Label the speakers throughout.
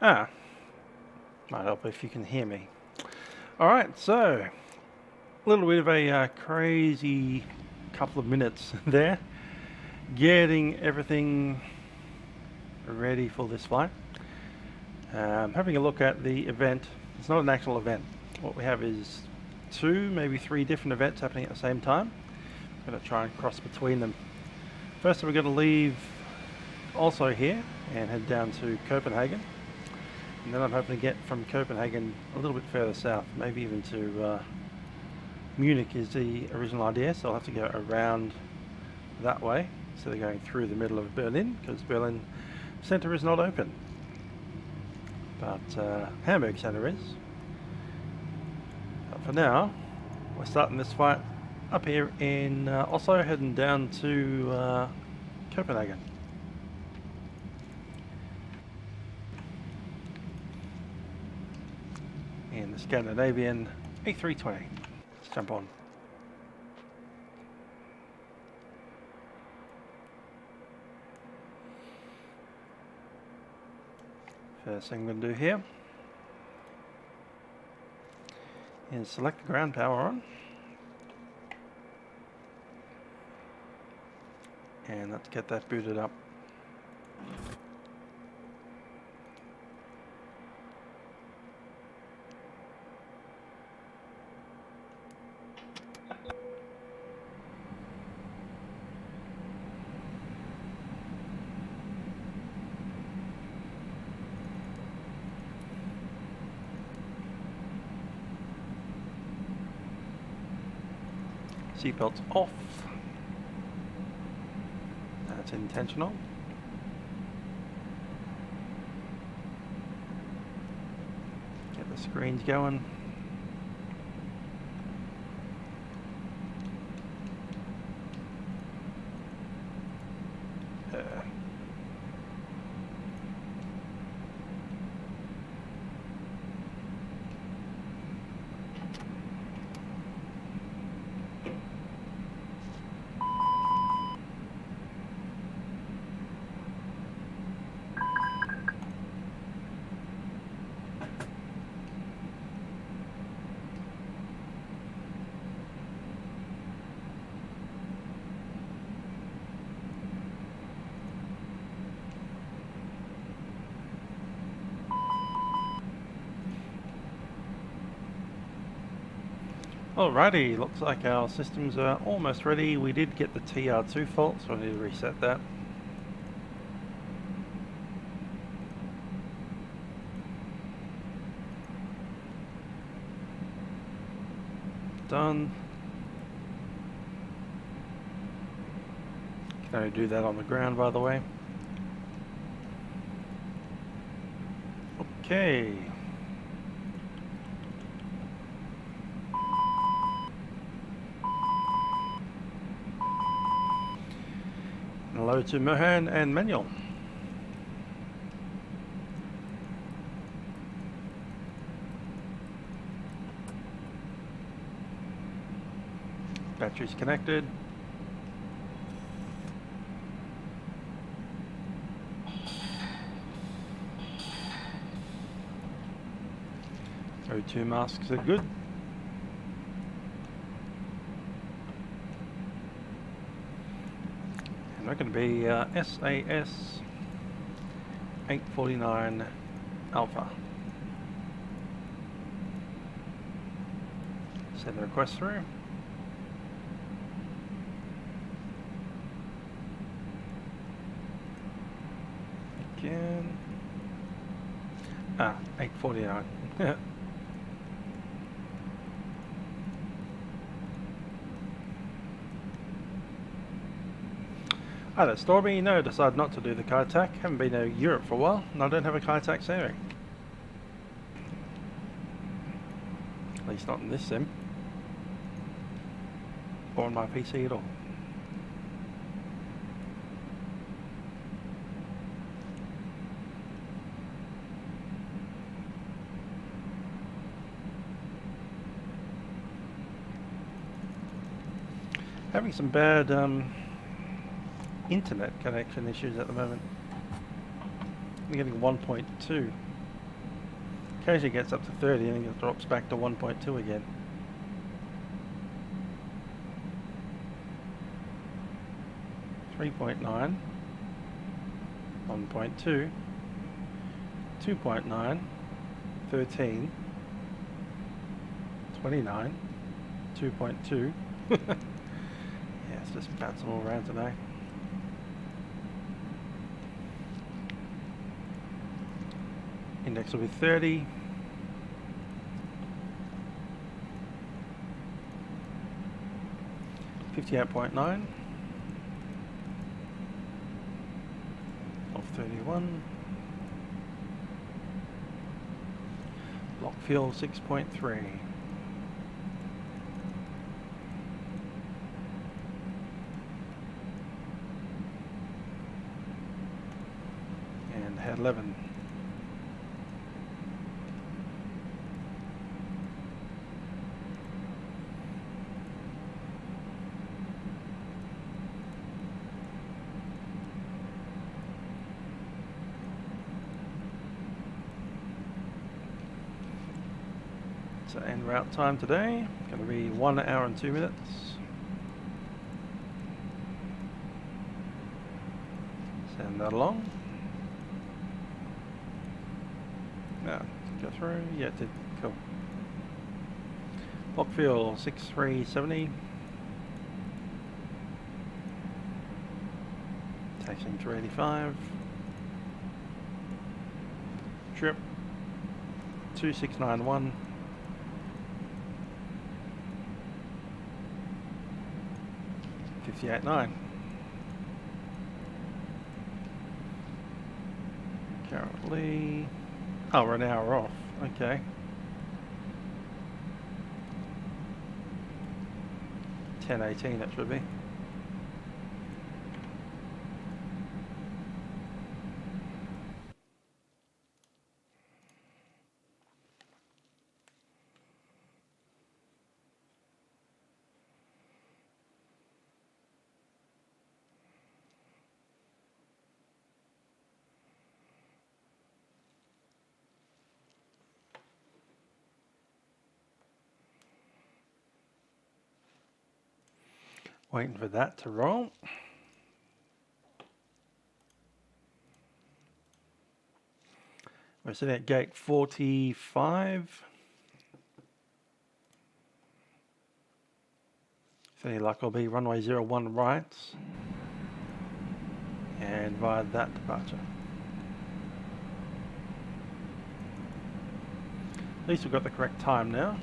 Speaker 1: Might help if you can hear me. Alright, so a little bit of a crazy couple of minutes there, getting everything ready for this flight. Having a look at the event. It's not an actual event. What we have is 2, maybe 3 different events happening at the same time. I'm going to try and cross between them. First, we're going to leave Oslo here and head down to Copenhagen. And then I'm hoping to get from Copenhagen a little bit further south, maybe even to Munich is the original idea, so I'll have to go around that way instead of going through the middle of Berlin, because Berlin Centre is not open. But Hamburg Centre is. But for now, we're starting this flight up here in Oslo, heading down to Copenhagen. In the Scandinavian A320. Let's jump on. First thing I'm going to do here is select the ground power on. And let's get that booted up. Seatbelts off. That's intentional. Get the screens going. Alrighty, looks like our systems are almost ready. We did get the TR2 fault, so I need to reset that. Done. Can only do that on the ground, by the way. Okay. Hello to Mohan and Manuel. Batteries connected. O2 masks are good. We're going to be SAS 849 Alpha. Send the request through. Again. 849. Hi there, Stormy. No, decided not to do the Kaituck. Haven't been to Europe for a while, and I don't have a Kaituck saving. At least not in this sim. Or on my PC at all. Having some bad internet connection issues at the moment. I'm getting 1.2 Occasionally gets up to 30 and then it drops back to 1.2 again. .9, 1.2, 2.9, 13, 29, 2.2. Yeah, it's just bouncing all around today. Index will be 30. .9 of 31. Block fuel 6.3. And head 11. So en route time today, going to be 1 hour and 2 minutes. Send that along. Now, go through. Yeah, it did. Cool. Block fuel 6370. Taxing 385. Trip 2691. 58.9. Currently, oh, we're an hour off. Okay. 10:18 it should be. Waiting for that to roll. We're sitting at gate 45. So any luck will be runway 01 right. And via that departure. At least we've got the correct time now.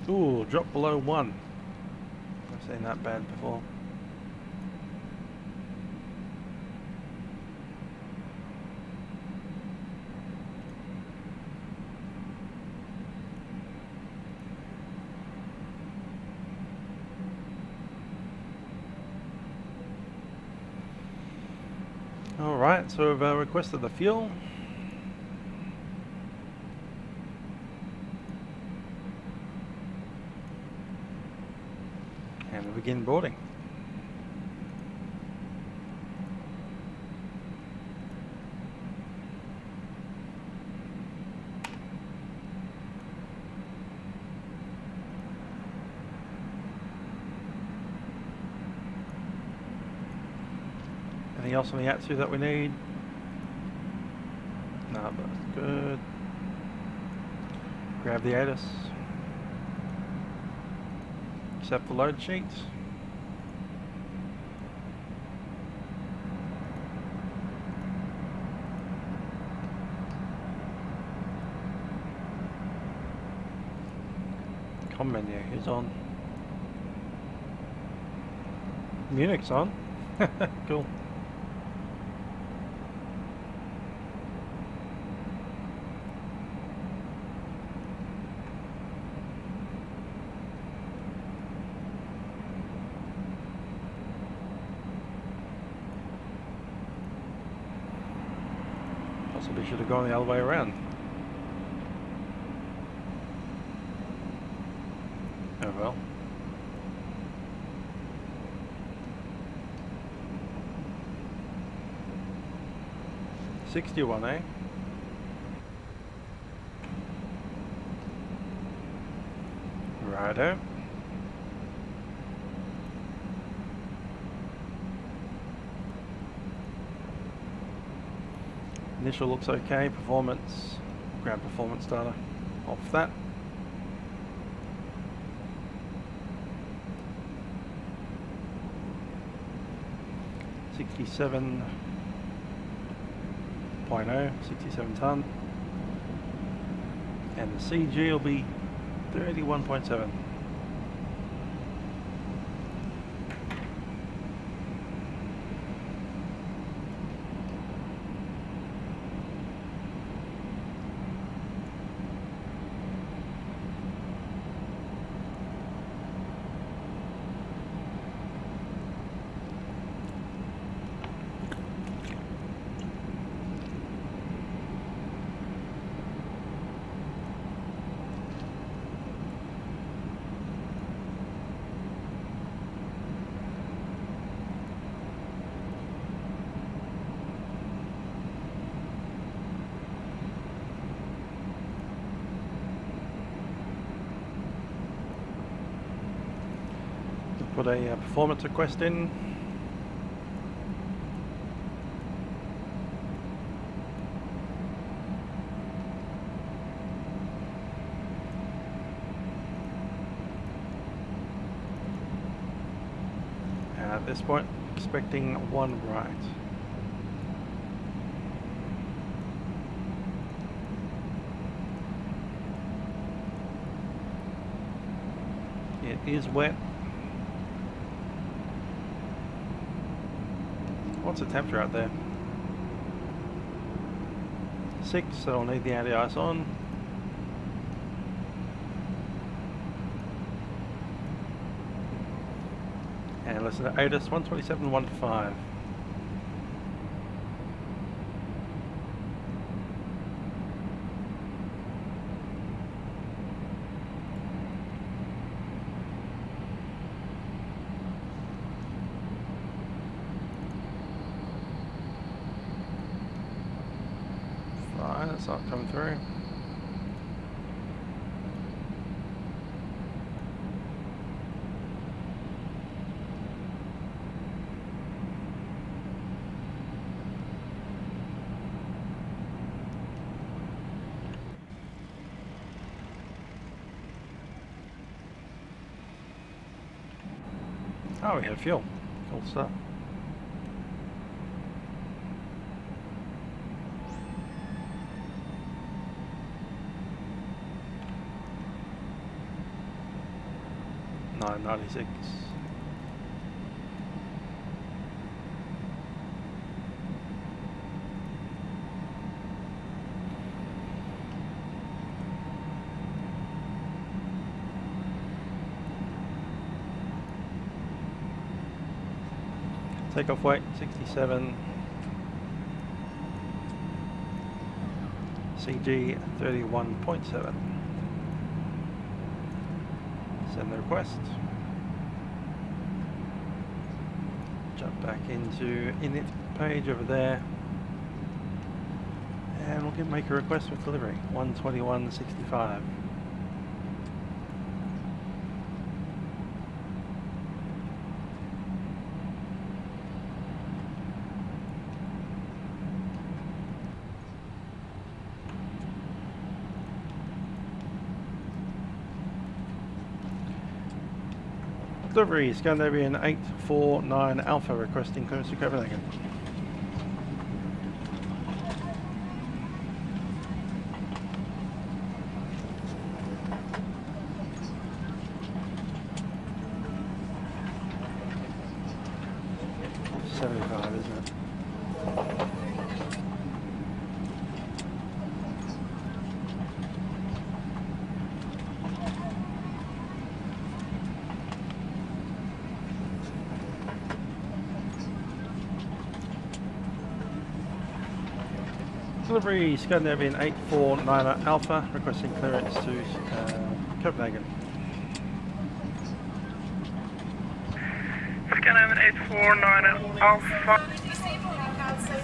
Speaker 1: Ooh, drop below 1. I've seen that bad before. Alright, so we've requested the fuel. And we begin boarding. Anything else on the ATSU that we need? No, but that's good. Grab the ATIS. Accept the load sheets. Com menu is on. Munich's on. Cool. Possibly should have gone the other way around. Oh well. 61, eh? Righto. Initial looks okay. Performance, grab performance data off that. $67.0, 67 ton, and the CG will be 31.7. Put a performance request in. At this point, expecting one Wright. It is wet. What's the temperature out there? 6, so I'll need the anti-ice on. And listen to ATIS 127.1.5. It's not coming through. Oh, we have fuel. Cool stuff. No, 96. Takeoff weight 67. CG 31.7. Send the request. Jump back into init page over there. And we'll make a request with delivery. 121.65. Delivery, Scandinavian 849 Alpha requesting clearance to Copenhagen. $75, isn't it? Delivery, Scandinavian 849 Alpha, requesting clearance to Copenhagen.
Speaker 2: Scandinavian 849 Alpha.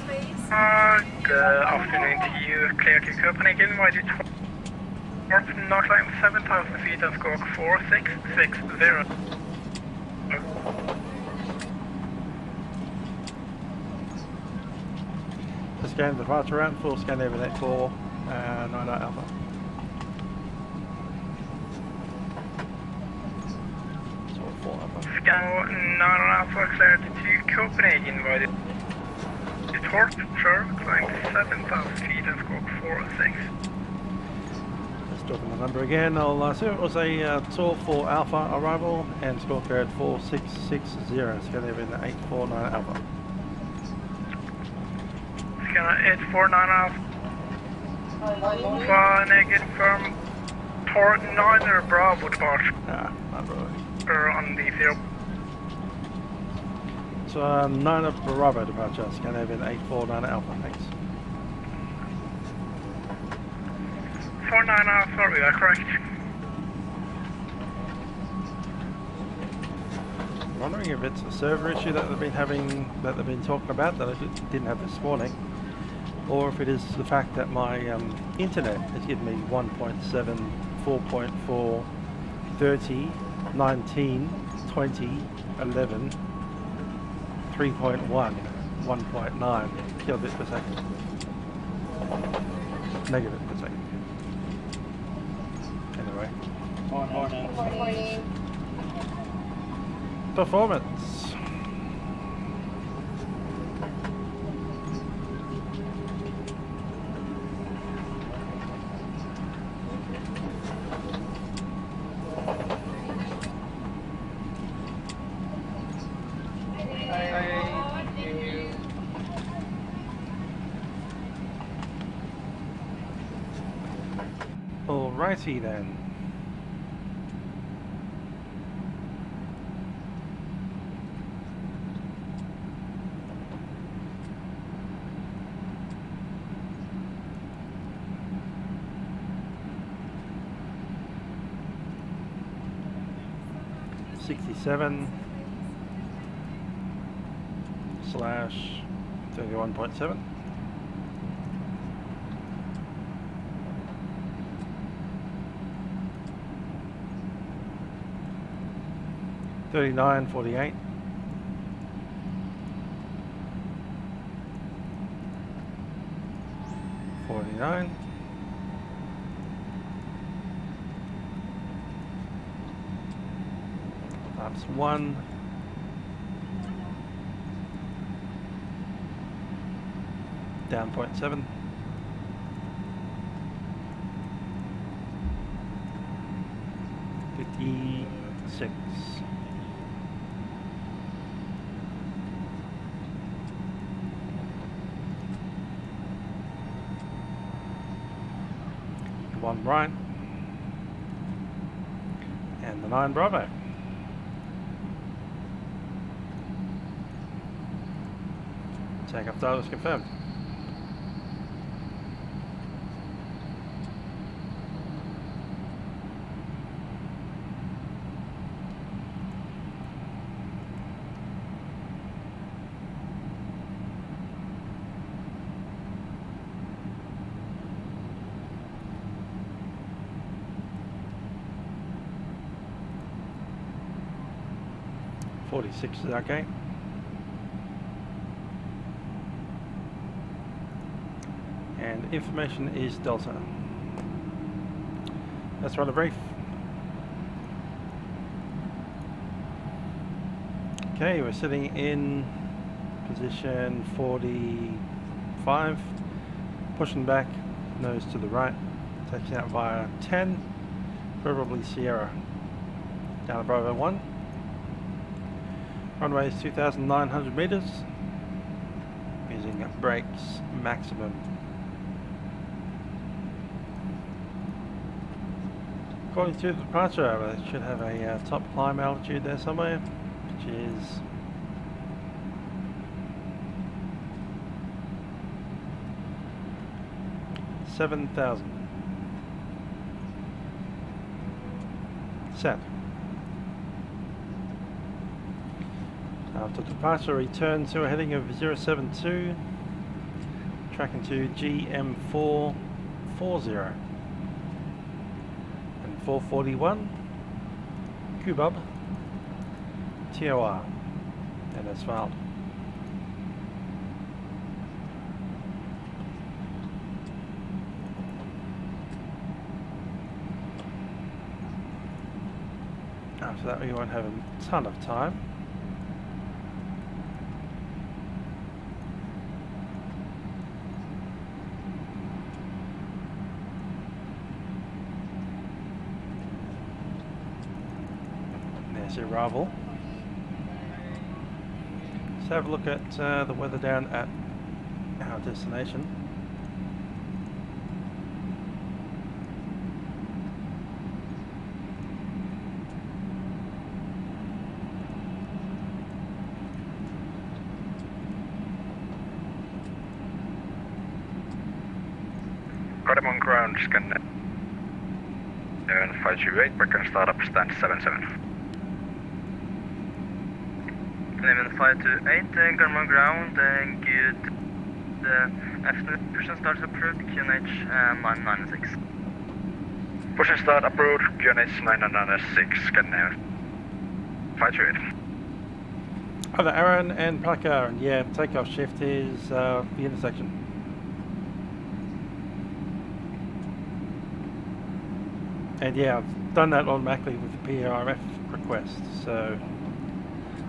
Speaker 2: Good afternoon to you. Clear to Copenhagen. Why did not climb 7,000 feet and squawk 4660?
Speaker 1: Scan departure route for Scandinavian 84 9 Alpha.
Speaker 2: Scan 9 Alpha cleared to Copenhagen. Why did departure climb 7,000 feet and squawk 46?
Speaker 1: Let's drop in the number again. I'll see it was a tour for Alpha arrival and score code 4660 Scandinavian 849 Alpha.
Speaker 2: Scanner 849 Alpha. Negative firm. Port 9 Bravo departure.
Speaker 1: Not really.
Speaker 2: On the 0.
Speaker 1: So 9 of Bravo departure, Scandinavian 849 Alpha, thanks.
Speaker 2: 49 Alpha, we are correct.
Speaker 1: I'm wondering if it's a server issue that they've been having, that they've been talking about that I didn't have this morning, or if it is the fact that my internet has given me 1.7, 4.4, 30, 19, 20, 11, 3.1, 1.9 kilobit per second. Megabit per second. Anyway.
Speaker 3: Morning.
Speaker 1: Performance. Alrighty then. /31.7. $39.48. $49. That's 1. Down 0.7. $56. One right. And the 9 Bravo. Takeoff data is confirmed. $46 is okay. And information is Delta. Let's run a brief. Okay, we're sitting in position 45, pushing back, nose to the right, taking out via 10, probably Sierra. Down to Bravo 1. Runway is 2,900 meters, using brakes maximum. According to the departure, it should have a top climb altitude there somewhere, which is 7,000. Set. After departure, return to a heading of 072, tracking to GM440 and 441 Kubub TOR and as filed. After that we won't have a ton of time. There's arrival. Let's have a look at the weather down at our destination.
Speaker 2: Gardermoen ground, Scandinavian 528, back and start up, stand 77.
Speaker 4: Scandinavian 528, Gardermoen ground, good afternoon, push and start approved, QNH 996.
Speaker 2: Push and start approved, QNH 996, Scandinavian 528.
Speaker 1: Over Aaron and Plaka, and yeah, takeoff shift is the intersection. And yeah, I've done that automatically with the PRF request. So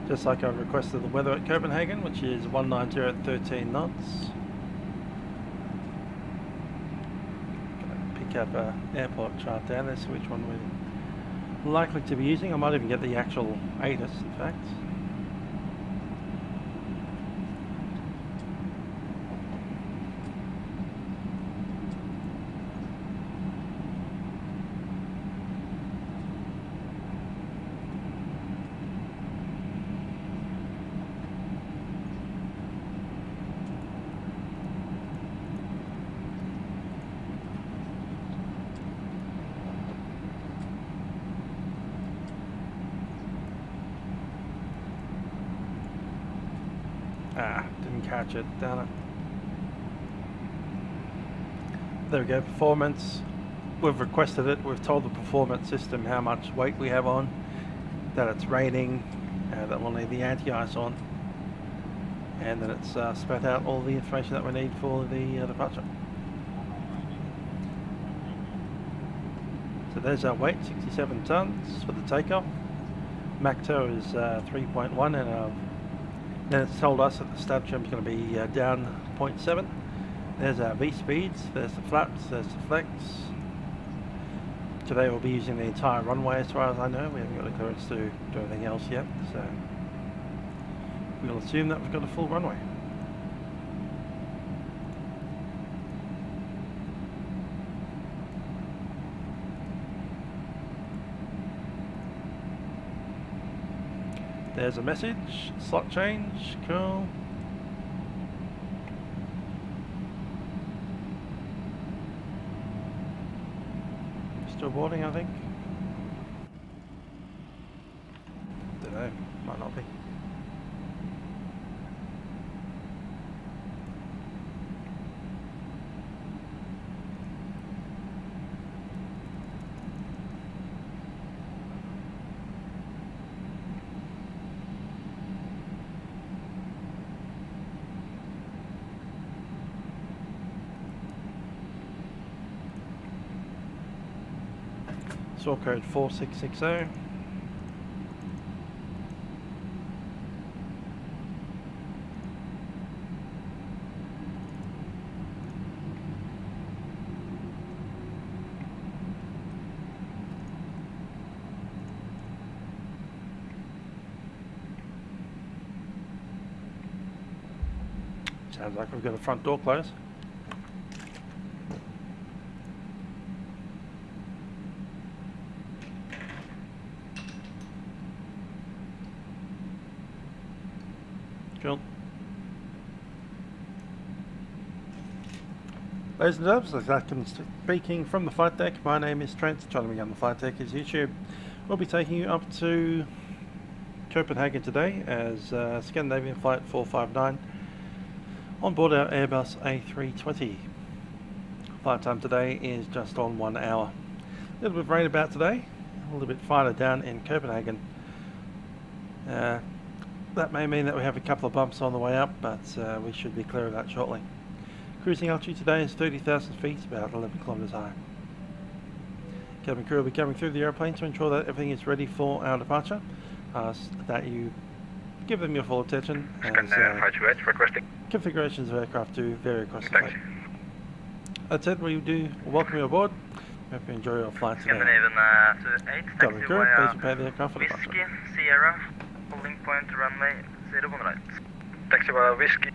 Speaker 1: just like I've requested the weather at Copenhagen, which is 190 at 13 knots. Gonna pick up an airport chart down there, see which one we're likely to be using. I might even get the actual ATIS, in fact. Didn't catch it, damn it. There we go, performance. We've requested it, we've told the performance system how much weight we have on, that it's raining, that we'll need the anti-ice on, and that it's spat out all the information that we need for the departure. So there's our weight, 67 tons for the takeoff. Mach tow is 3.1 and then it's told us that the stab trim is going to be down 0.7. There's our V speeds, there's the flaps, there's the flex. Today we'll be using the entire runway as far as I know. We haven't got a clearance to do anything else yet, so we'll assume that we've got a full runway. There's a message, slot change, cool. Still boarding, I think. Don't know, might not be. Sort code 4660. Sounds like we've got a front door closed. Cool. Ladies and gentlemen, as I'm speaking from the flight deck, my name is Trent. Joining me on the flight deck is YouTube. We'll be taking you up to Copenhagen today as Scandinavian flight 459 on board our Airbus A320. Flight time today is just on 1 hour. A little bit of rain about today, a little bit finer down in Copenhagen. That may mean that we have a couple of bumps on the way up, but we should be clear of that shortly. Cruising altitude today is 30,000 feet, about 11 kilometres high. Cabin crew will be coming through the aeroplane to ensure that everything is ready for our departure. That you give them your full attention as
Speaker 2: requesting.
Speaker 1: configurations of aircraft do vary across the fleet. That said, we do welcome you aboard. Hope you enjoy your flight today.
Speaker 4: Scandinavian 28,
Speaker 1: Cabin
Speaker 4: taxi
Speaker 1: crew, please
Speaker 4: via
Speaker 1: prepare the aircraft for
Speaker 4: Whiskey,
Speaker 1: departure.
Speaker 4: Sierra, holding point runway 01 right.
Speaker 2: Taxi via Whiskey.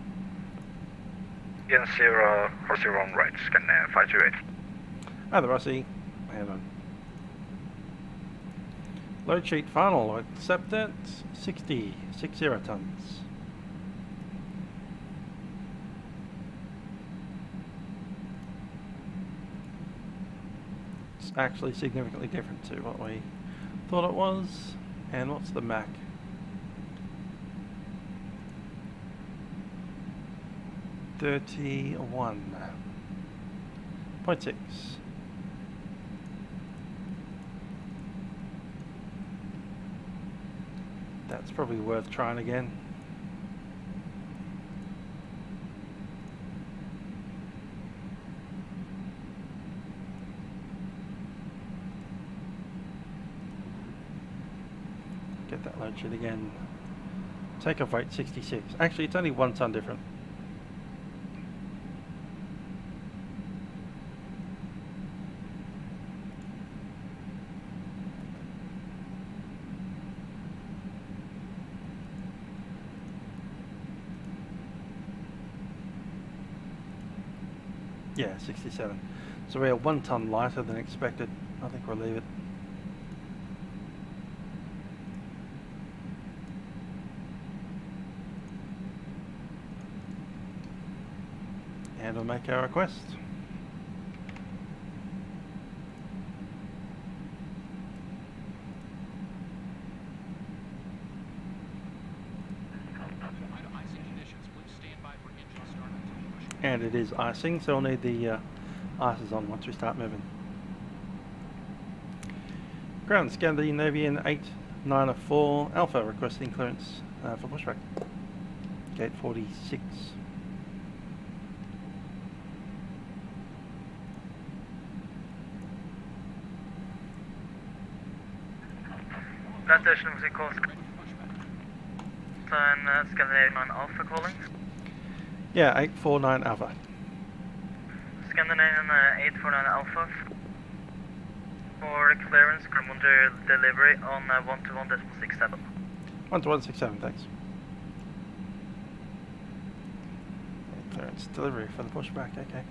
Speaker 2: Again 0 on right, Scandinavian 528.
Speaker 1: Hi there, Rossi. Hand on. Load sheet final, accept it, 60 tons. It's actually significantly different to what we thought it was. And what's the Mac? .6. That's probably worth trying again. Get that load sheet again. Takeoff weight 66. Actually, it's only 1 ton different. Yeah, 67. So we are 1 ton lighter than expected. I think we'll leave it. And we'll make our request. And it is icing, so we'll need the ices on once we start moving. Ground Scandinavian 894 Alpha requesting clearance for pushback. Gate 46.
Speaker 4: Last station was called Scandinavian Alpha calling.
Speaker 1: Yeah, 849 Alpha.
Speaker 4: Scandinavian 849 Alpha for clearance, under delivery on 121.67.
Speaker 1: 12167, thanks. Clearance delivery for the pushback, okay.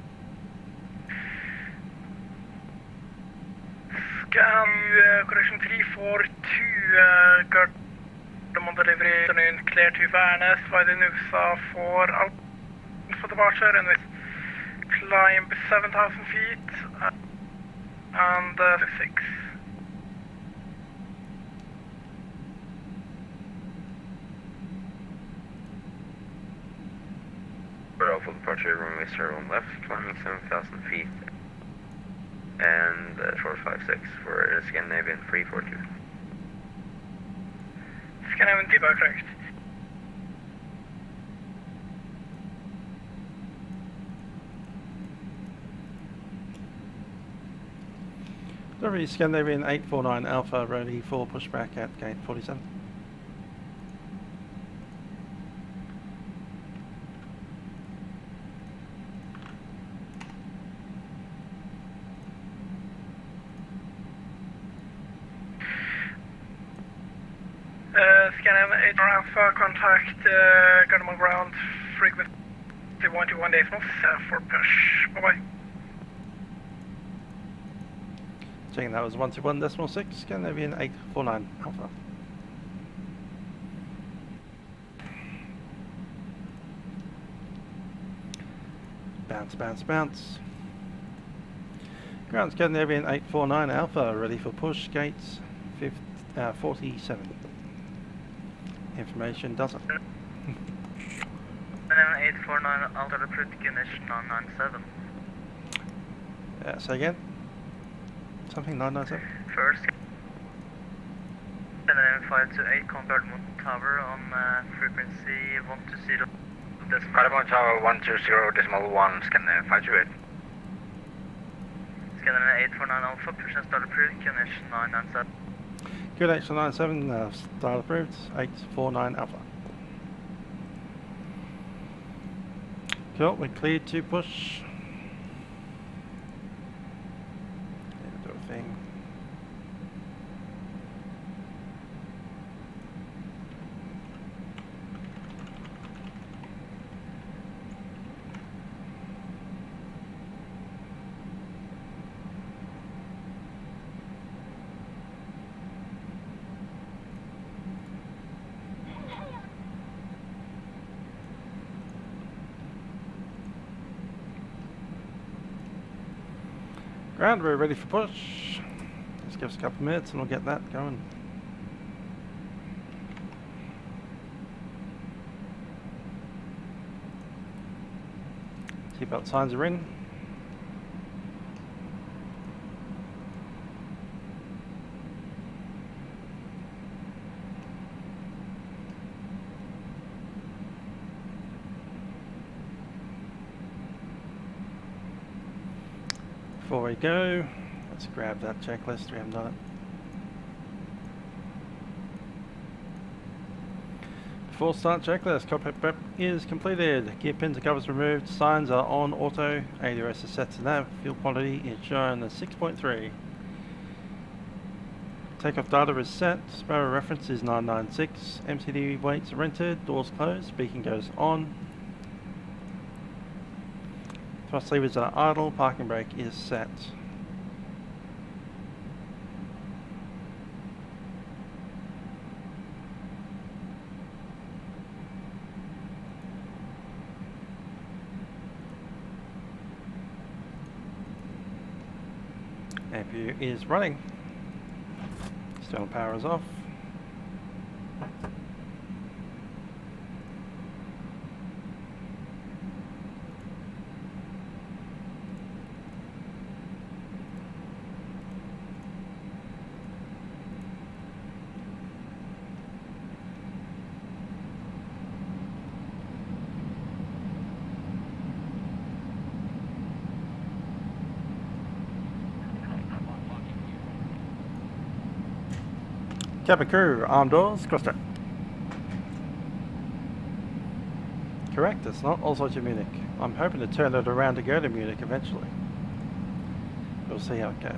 Speaker 2: Scan correction 342 Gardermoen delivery clear to Värnäs via the Nusa for departure and with climb 7,000 feet and 6.
Speaker 5: Alpha departure runway 01 left, climbing 7,000 feet and short 56 for Scandinavian 342.
Speaker 2: Scandinavian debug correct.
Speaker 1: Delivery Scandinavian 849 Alpha ready for pushback at gate 47.
Speaker 2: Scandinavian 8 Alpha, contact Gardermoen ground frequency 121 decimals for push. Bye-bye.
Speaker 1: Checking that was 121.6, Scandinavian 849 Alpha. Bounce, bounce, bounce. Ground Scandinavian 849 Alpha, ready for push, gates 47. Information doesn't.
Speaker 4: And then 849 849 Alta approved ignition 997.
Speaker 1: Say again? Something 997?
Speaker 4: First, Scandinavian 528 Gardermoen Tower on frequency 120.
Speaker 5: Gardermoen Tower 120.1, Scandinavian 528.
Speaker 4: Scandinavian 849 Alpha, push and start approved ignition 997.
Speaker 1: Good, 897, start approved, 849 Alpha. Cool, we're cleared to push. Do a thing. Ground, we're ready for push. Just give us a couple of minutes and we'll get that going. Seatbelt signs are in. Before we go, let's grab that checklist, we haven't done it. Before start checklist, cockpit prep is completed, gear pins and covers removed, signs are on auto, ADRS is set to nav, fuel quantity is shown as 6.3. Takeoff data is set, Sparrow reference is 996, MCD weights are entered, doors closed, beacon goes on. Thrust levers are idle, parking brake is set. APU is running. External power is off. Cabin crew, arm doors, cross-track. Correct, it's not Oslo to Munich. I'm hoping to turn it around to go to Munich eventually. We'll see how it goes.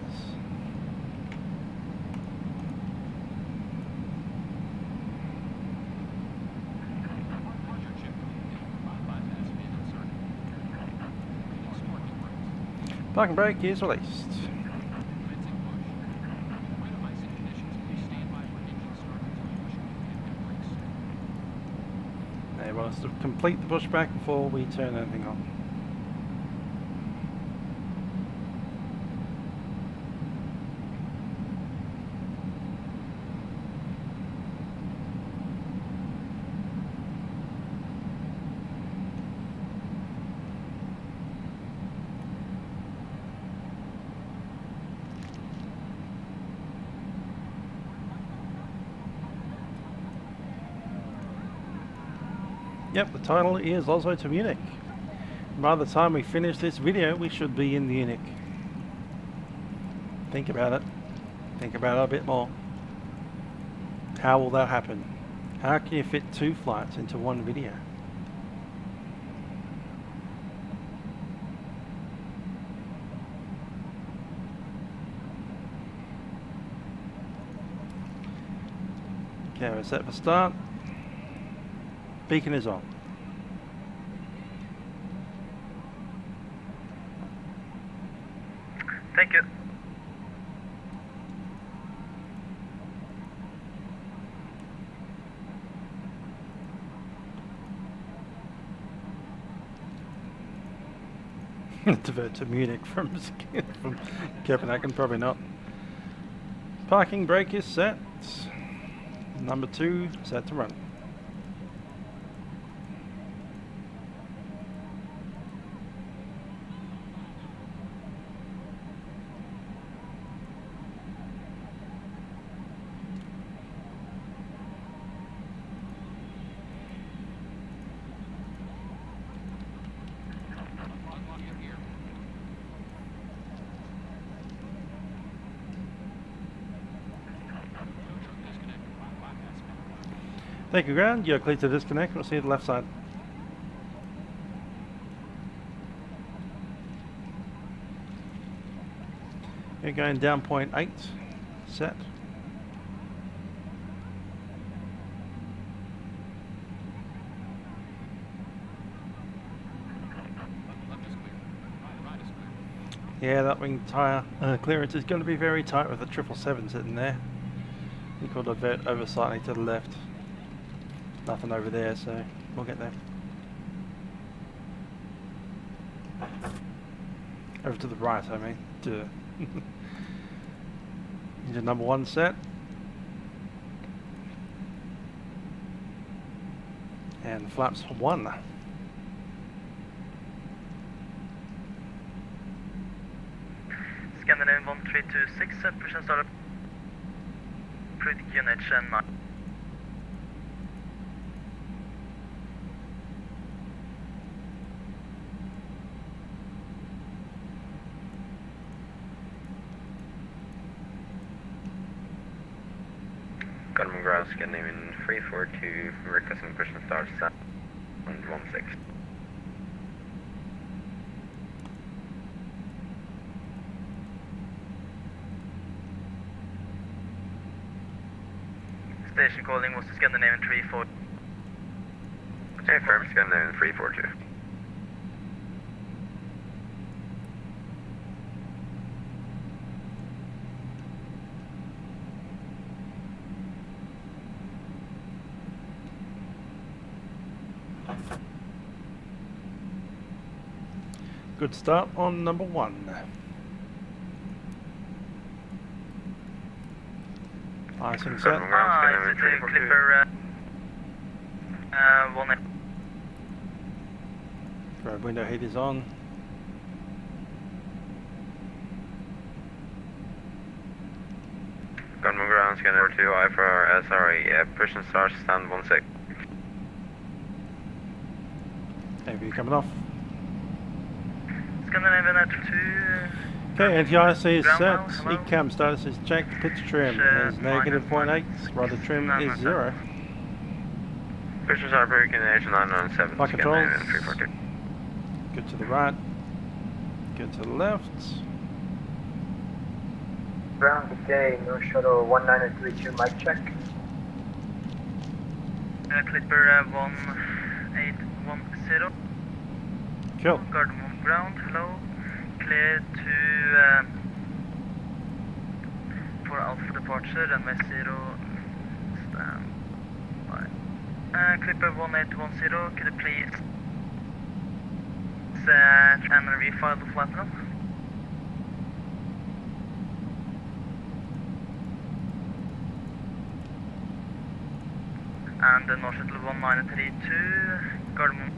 Speaker 1: Parking brake is released. They want us to complete the pushback before we turn anything on. Yep, the title is Oslo to Munich. By the time we finish this video, we should be in Munich. Think about it. Think about it a bit more. How will that happen? How can you fit 2 flights into one video? Okay, we're set for start. Beacon is on.
Speaker 4: Thank you.
Speaker 1: Divert to Munich from Copenhagen, probably not. Parking brake is set. Number 2 set to run. Thank you, ground. You're clear to disconnect. We'll see you the left side. You're going down 0.8. Set. Yeah, that wing tyre clearance is going to be very tight with the 777 sitting there. You could divert over slightly to the left. Nothing over there, so we'll get there. Over to the right, I mean. Duh. Engine number 1 set. And flaps 1.
Speaker 4: Scandinavian 1326, push and start up. Crude unit 9.
Speaker 5: Gardermoen ground, Scandinavian 342, requesting push and start 716.
Speaker 4: Station calling was the Scandinavian 34.
Speaker 5: Okay, firm, Scandinavian 342.
Speaker 1: Good start on number 1. Icing set.
Speaker 4: It's a Clipper 1.
Speaker 1: Grab window heat is on.
Speaker 5: Gardermoen ground, Scandinavian 2, I for SRE, push and start, stand 16.
Speaker 1: AV coming off.
Speaker 4: Scandinavian at 2.
Speaker 1: Okay, anti-IC is
Speaker 4: Ground
Speaker 1: set.
Speaker 4: now, hello.
Speaker 1: ECAM status is checked. Pitch trim is negative 0.8. Rudder trim is 0.
Speaker 5: Push and start, pre-condition 997,
Speaker 1: Flight controls.
Speaker 5: Scandinavian 342.
Speaker 1: Good to the right. Good to the left.
Speaker 3: Ground, good day. No shuttle 1932, mic check.
Speaker 4: Clipper 1810.
Speaker 1: Cool.
Speaker 4: Gardermoen ground, hello. Clear to for Alpha departure, runway 0, stand by. Clipper 1810, could you please and refile the flight plan? And North Shuttle 1932, Gardermoen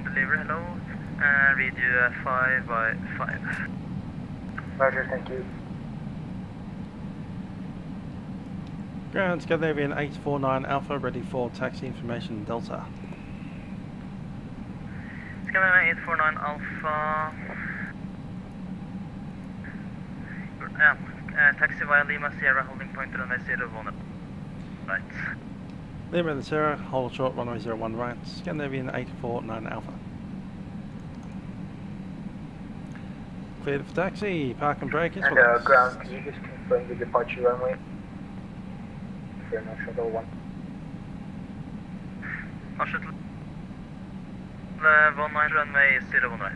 Speaker 4: delivery, hello. Read you 5 by 5.
Speaker 3: Roger, thank you.
Speaker 1: Ground Scandinavian 849 Alpha ready for taxi information Delta.
Speaker 4: Scandinavian 849 Alpha. Taxi via Lima Sierra holding point runway 01. Right.
Speaker 1: Lima and Sierra, hold short runway 01 right. Scandinavian 849 Alpha. Cleared for taxi, park and brake is
Speaker 3: And ground, can you just confirm the departure runway? For no shuttle 1.
Speaker 4: North Shuttle 19 runway 01 right.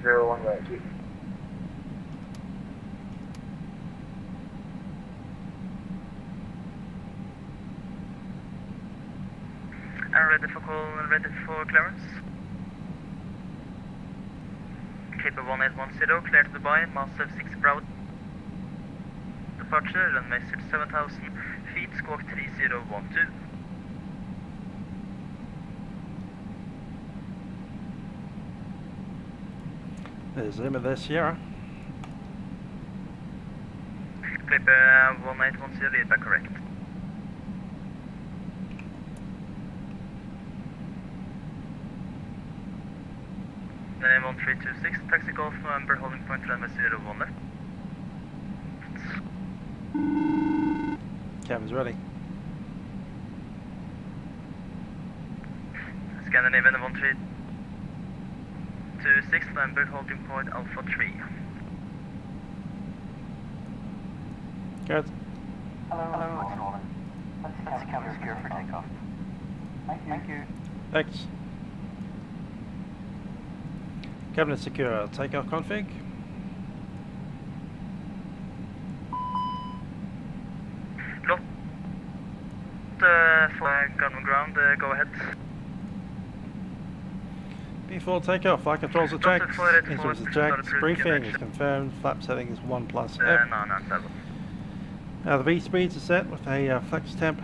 Speaker 3: 01 right, you.
Speaker 4: And ready for call and ready for clearance. Clipper 1810, clear to Dubai, Massive 6 Bravo. Departure, runway 7,000 feet, squawk 3012.
Speaker 1: There's Lima, there's Sierra.
Speaker 4: Clipper 1810, read back correct. Name 1326, taxi Golf November, holding point runway 01 left.
Speaker 1: Cam is ready.
Speaker 4: Scandinavian 1326, November, holding point Alpha 3.
Speaker 1: Good.
Speaker 6: Hello, it's Roland. Let's count secure for takeoff. Thank you.
Speaker 1: Thanks. Cabinet secure. Takeoff config.
Speaker 4: Lot for Gardermoen ground, go ahead.
Speaker 1: Before takeoff, flight controls are
Speaker 4: Doctor
Speaker 1: checked.
Speaker 4: 484,
Speaker 1: Instruments are checked.
Speaker 4: started
Speaker 1: Briefing is
Speaker 4: connection.
Speaker 1: confirmed. Flap setting is 1 plus F.
Speaker 4: No, 7.
Speaker 1: The V speeds are set with a flex temp.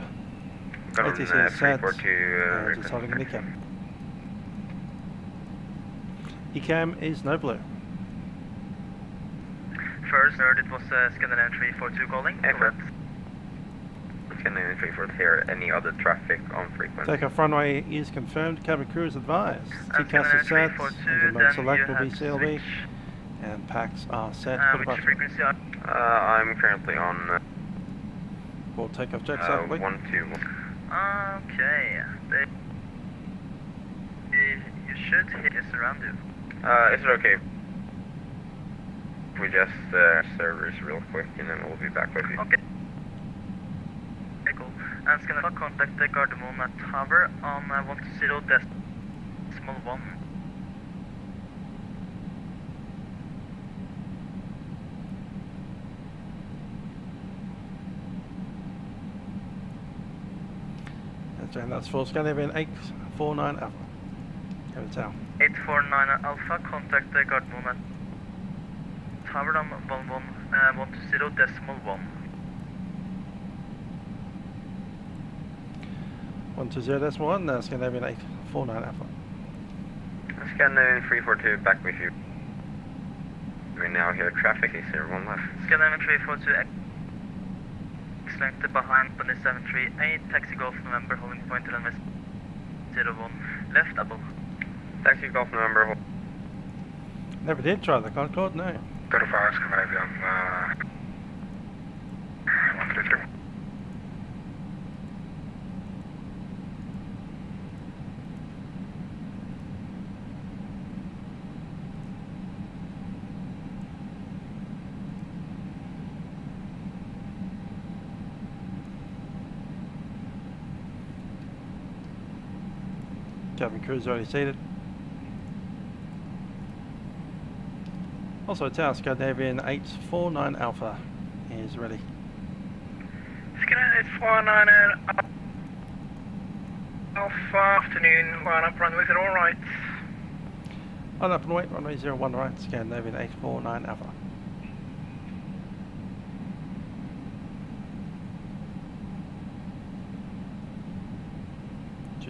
Speaker 5: Gardermoen
Speaker 1: ATC is set.
Speaker 5: 342,
Speaker 1: Just holding an ECAM. ECAM is no blue.
Speaker 4: First, heard it was Scandinavian 342 calling. Go ahead.
Speaker 5: Scandinavian 342 here. Any other traffic on frequency?
Speaker 1: Takeoff runway is confirmed. Cabin crew is advised.
Speaker 4: And
Speaker 1: TCAS is set.
Speaker 4: Scandinavian 342,
Speaker 1: Engine mode
Speaker 4: then
Speaker 1: select
Speaker 4: you
Speaker 1: will be
Speaker 4: have to
Speaker 1: CLB.
Speaker 4: switch.
Speaker 1: And packs are set for the
Speaker 4: Which
Speaker 1: button.
Speaker 4: frequency are
Speaker 5: I'm currently on
Speaker 1: Board takeoff checks out.
Speaker 5: 121.
Speaker 4: Okay. You should hit this around you.
Speaker 5: Is it okay if we just servers real quick and then we'll be back with you?
Speaker 4: Okay. Okay, cool. And Scandinavian contact the Gardermoen tower on 10.1.
Speaker 1: And that's for Scandinavian 849 Alpha. Have it down.
Speaker 4: 849 Alpha, contact the Gardermoen tower on 120.1.
Speaker 1: 120.1, Scandinavian 849 Alpha.
Speaker 5: Scandinavian 342 back with you. We now hear traffic is here, one left.
Speaker 4: Scandinavian 342 length behind 2738, taxi Golf November, holding point 1101, left double.
Speaker 5: Taxi Golf November.
Speaker 1: Never did try the Concorde, no.
Speaker 3: 35 Scandinavian 133.
Speaker 1: Cabin crew is already seated. Also, tower Scandinavian 849 Alpha is ready.
Speaker 2: Scandinavian 849 Alpha, afternoon, line up runway 0 right.
Speaker 1: On up and wait, runway 01 right, Scandinavian 849 Alpha.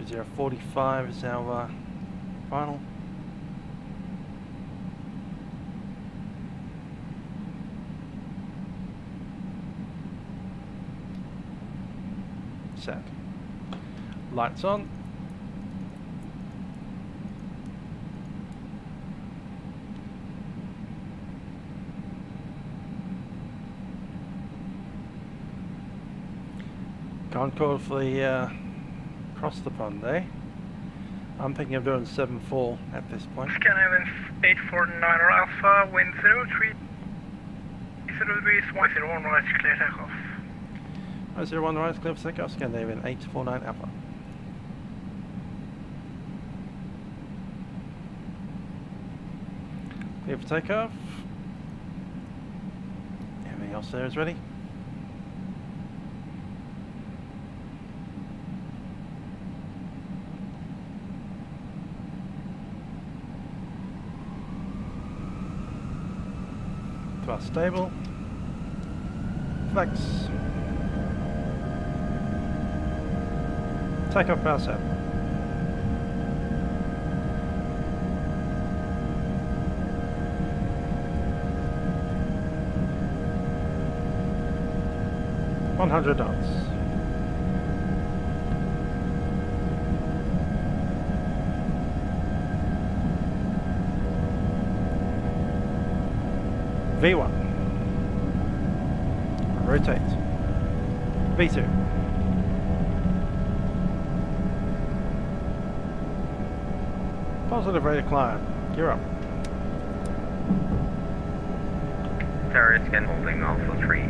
Speaker 1: Zero 45 is our final. Set. Lights on. Concorde for the across the pond, eh? I'm thinking of doing 7-4 at this point.
Speaker 2: Scandinavian 849 Alpha, wind 03, 0 degrees, 101 right, clear takeoff.
Speaker 1: 01 right, clear for takeoff, Scandinavian 849 Alpha. Clear for takeoff. Everything else there is ready. Stable. Flex. Takeoff power set. $100. V1. Rotate. V2. Positive rate of climb. Gear up.
Speaker 5: Terrorist scan holding Alpha 3.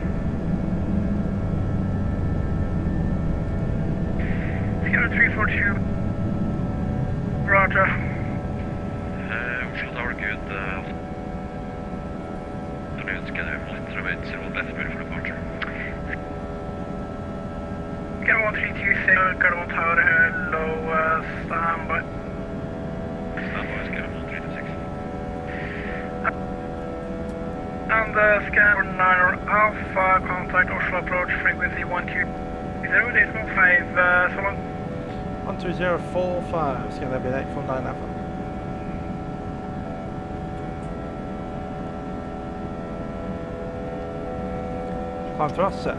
Speaker 2: Scanner 342. Roger.
Speaker 7: Oslo Tower, good. Afternoon, Scandinavian Flight 380, left ready for departure.
Speaker 2: Gardermoen 326, Gardermoen Tower here, low standby.
Speaker 7: Standby, Scandinavian 326.
Speaker 2: And scanner 9 Alpha, contact Oslo approach, frequency 120, decimal 5, so long.
Speaker 1: 12045, Scandinavian 849 Alpha. Climb thrust set.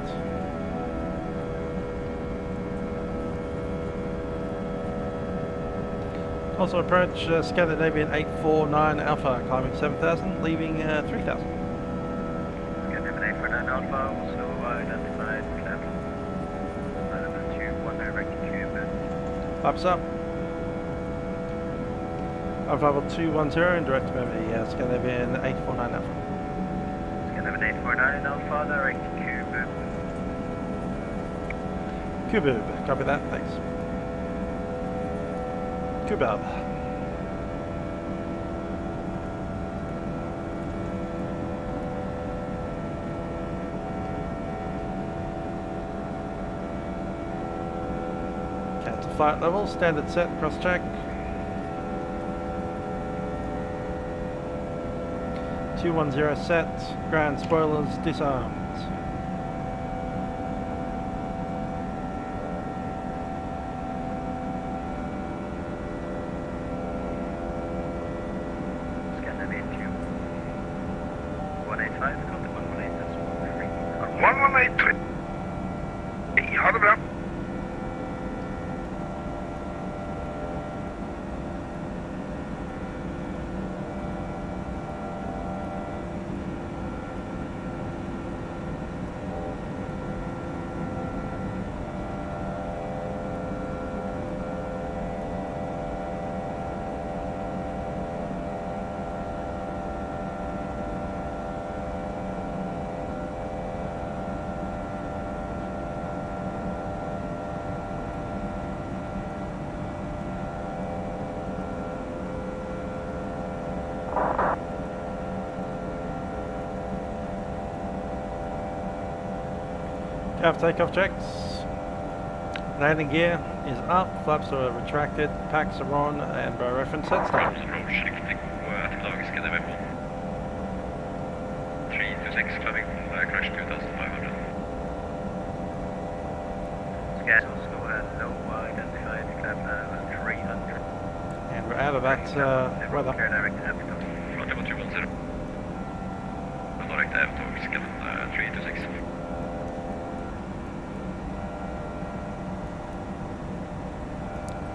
Speaker 1: Also approach Scandinavian 849 Alpha, climbing 7,000, leaving 3,000.
Speaker 4: Scandinavian 849 Alpha, also identified level 921 direct cube.
Speaker 1: Flaps up. Alpha level 210 and direct to memory, Scandinavian 849 Alpha.
Speaker 4: Scandinavian 849 Alpha, direct cube.
Speaker 1: Kubub, copy that, thanks. Kubub. Cancel flight level, standard set, cross check. 210 set, ground spoilers disarmed.
Speaker 4: Scandinavian 185, contact 118, that's
Speaker 2: 1183. Ha det bra.
Speaker 1: Have takeoff checks. Landing gear is up, flaps are retracted, packs are on, and by reference set start.
Speaker 7: Approach, riktig efterlag, Scandinavian 326, climbing crash 2,500.
Speaker 4: Scan Oslo and low identified climb 300.
Speaker 1: And we're out of that weather.
Speaker 4: Clear direct Apple.
Speaker 7: Flight level 210. Direct efterlag, Scandinavian 326.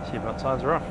Speaker 1: Seatbelt signs are off.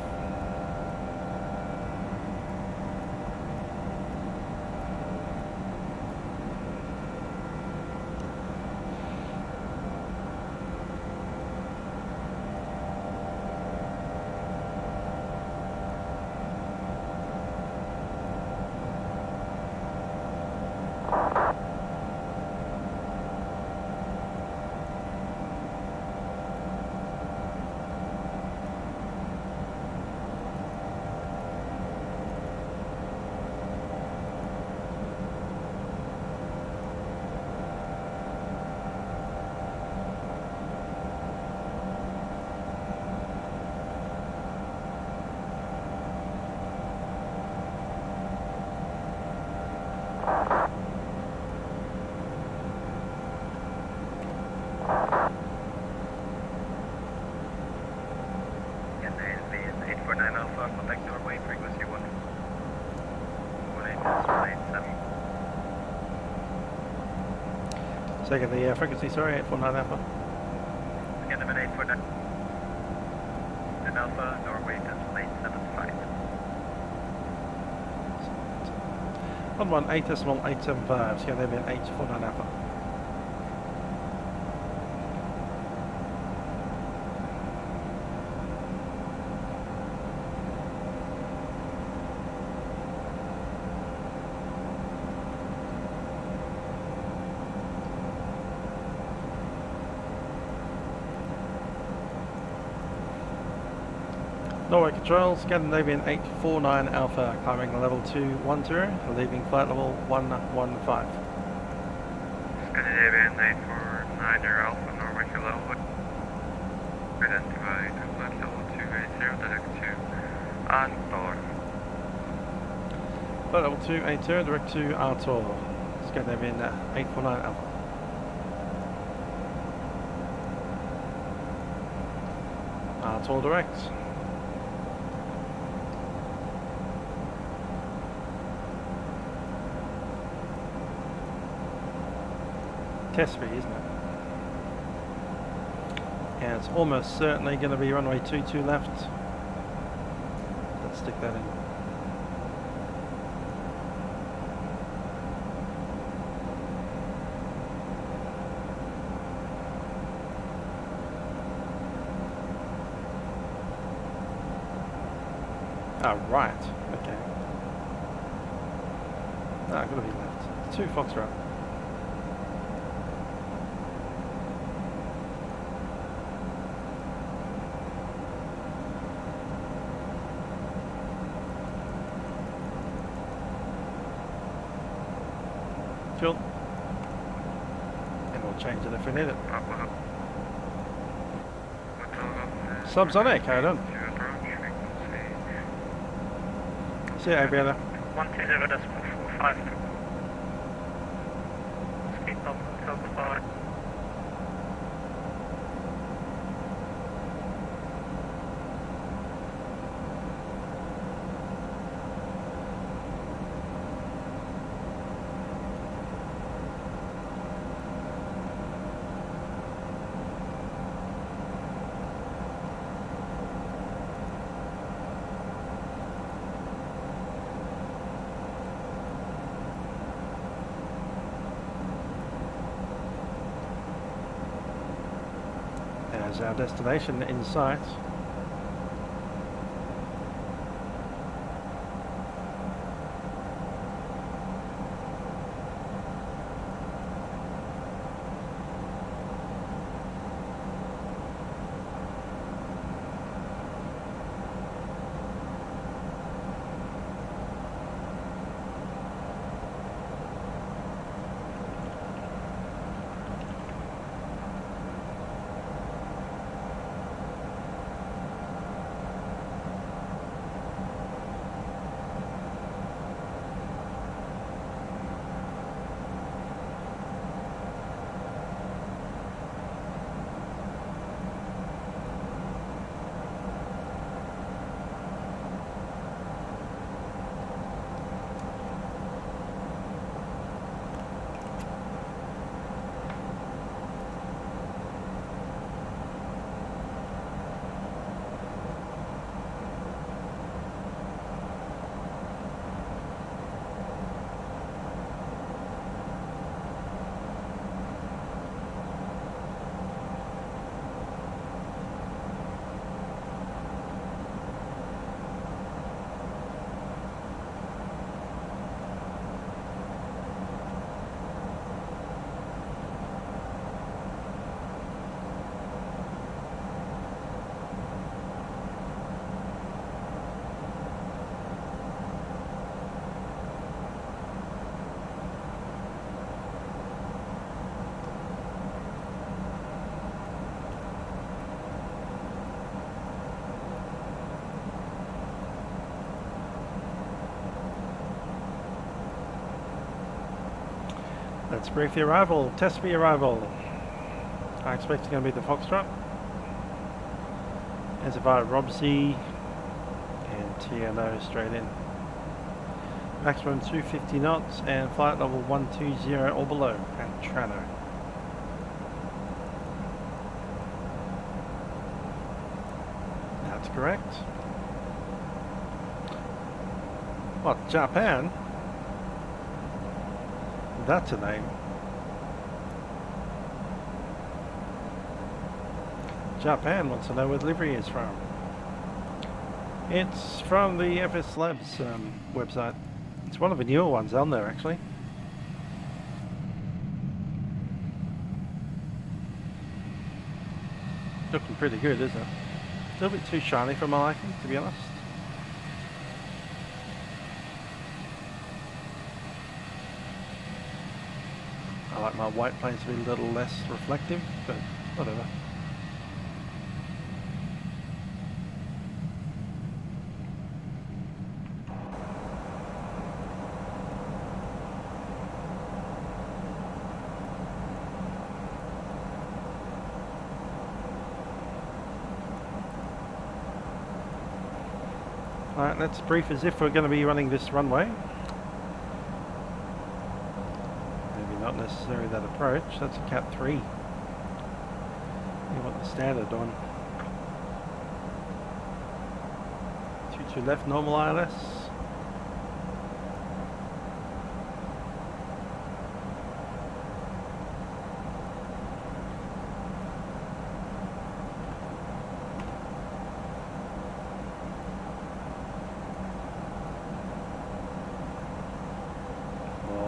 Speaker 4: Scandinavian 849 Alpha, contact Norway, frequency 118.87.
Speaker 1: Second the frequency, sorry, 849 Alpha.
Speaker 4: Scandinavian 849 and Alpha, Norway, decimal 875.
Speaker 1: 118.875, Scandinavian 849 Alpha. Norway Control, Scandinavian 849 Alpha, climbing level 210, leaving flight level 115.
Speaker 4: Scandinavian 849 Alpha, Norway Hello. Identify flight level 280, direct to Antor.
Speaker 1: Flight level 280, direct to Artor, Scandinavian 849 Alpha. Artor direct. Test speed, isn't it? And it's almost certainly going to be runway 22 left. Let's stick that in. Ah, right. Okay. Ah, gotta be left. 2 Foxtrot. Cool. And we'll change it if we need it. Subsonic, hold on. See you, Aviator.
Speaker 2: 120.45. Speed up until goodbye.
Speaker 1: There's our destination in sight. Let's brief the arrival, test the arrival. I expect it's going to be the Foxtrot. As if I Robsy and TNO straight in. Maximum 250 knots and flight level 120 or below at Trano. That's correct. What, Japan? That's a name. Japan wants to know where Livery is from. It's from the FSlabs website. It's one of the newer ones on there, actually. Looking pretty good, isn't it? A little bit too shiny for my liking, to be honest. I like my white planes to be a little less reflective, but whatever. Alright, let's brief as if we're going to be running this runway. Maybe not necessarily that approach, that's a Cat 3. You want the standard on. 22 left, normal ILS.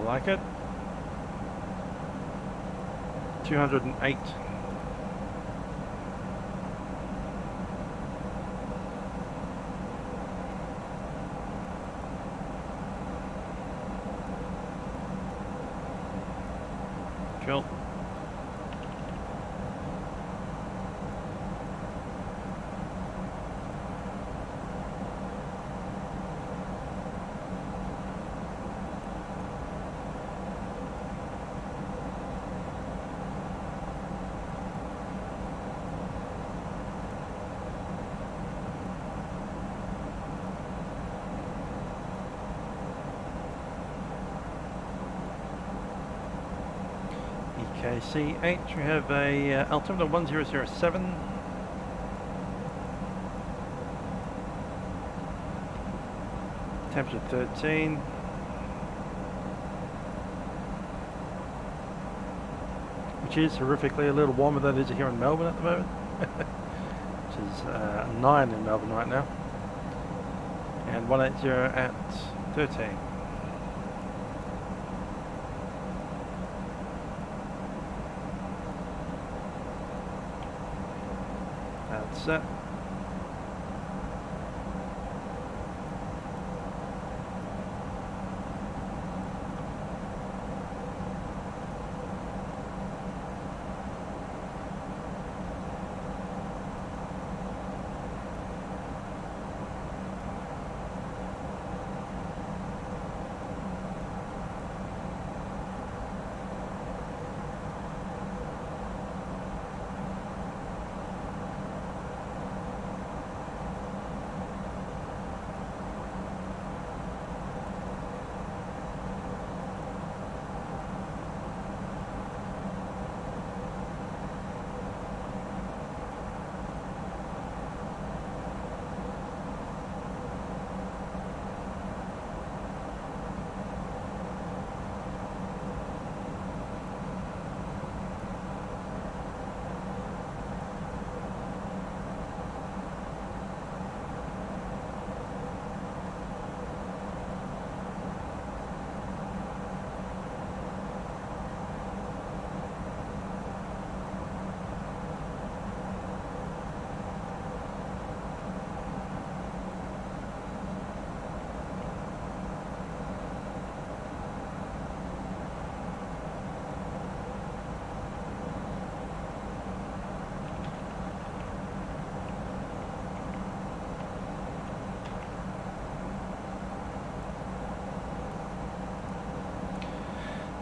Speaker 1: Like it. 208. Cool. EKC8, we have a altimeter 1007. Temperature 13. Which is horrifically a little warmer than it is here in Melbourne at the moment. Which is 9 in Melbourne right now. And 180 at 13. That's it.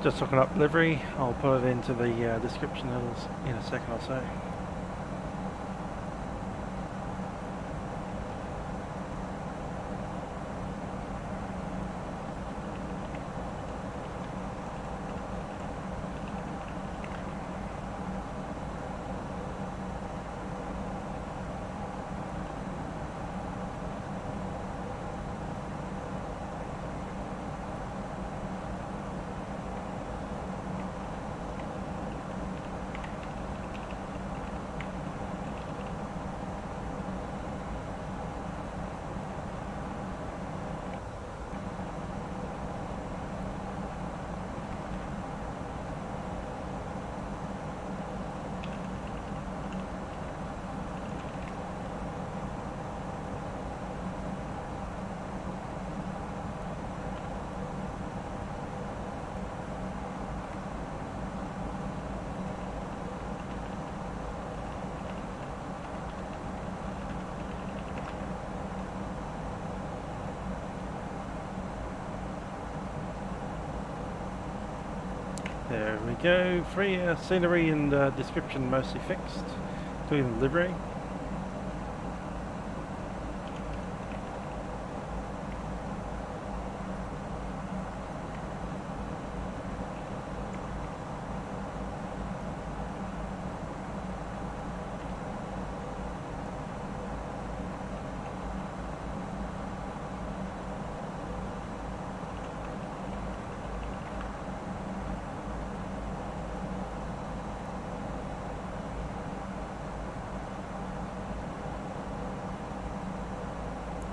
Speaker 1: Just looking up livery, I'll put it into the description in a second or so. There we go. Free scenery and description mostly fixed. Doing the livery.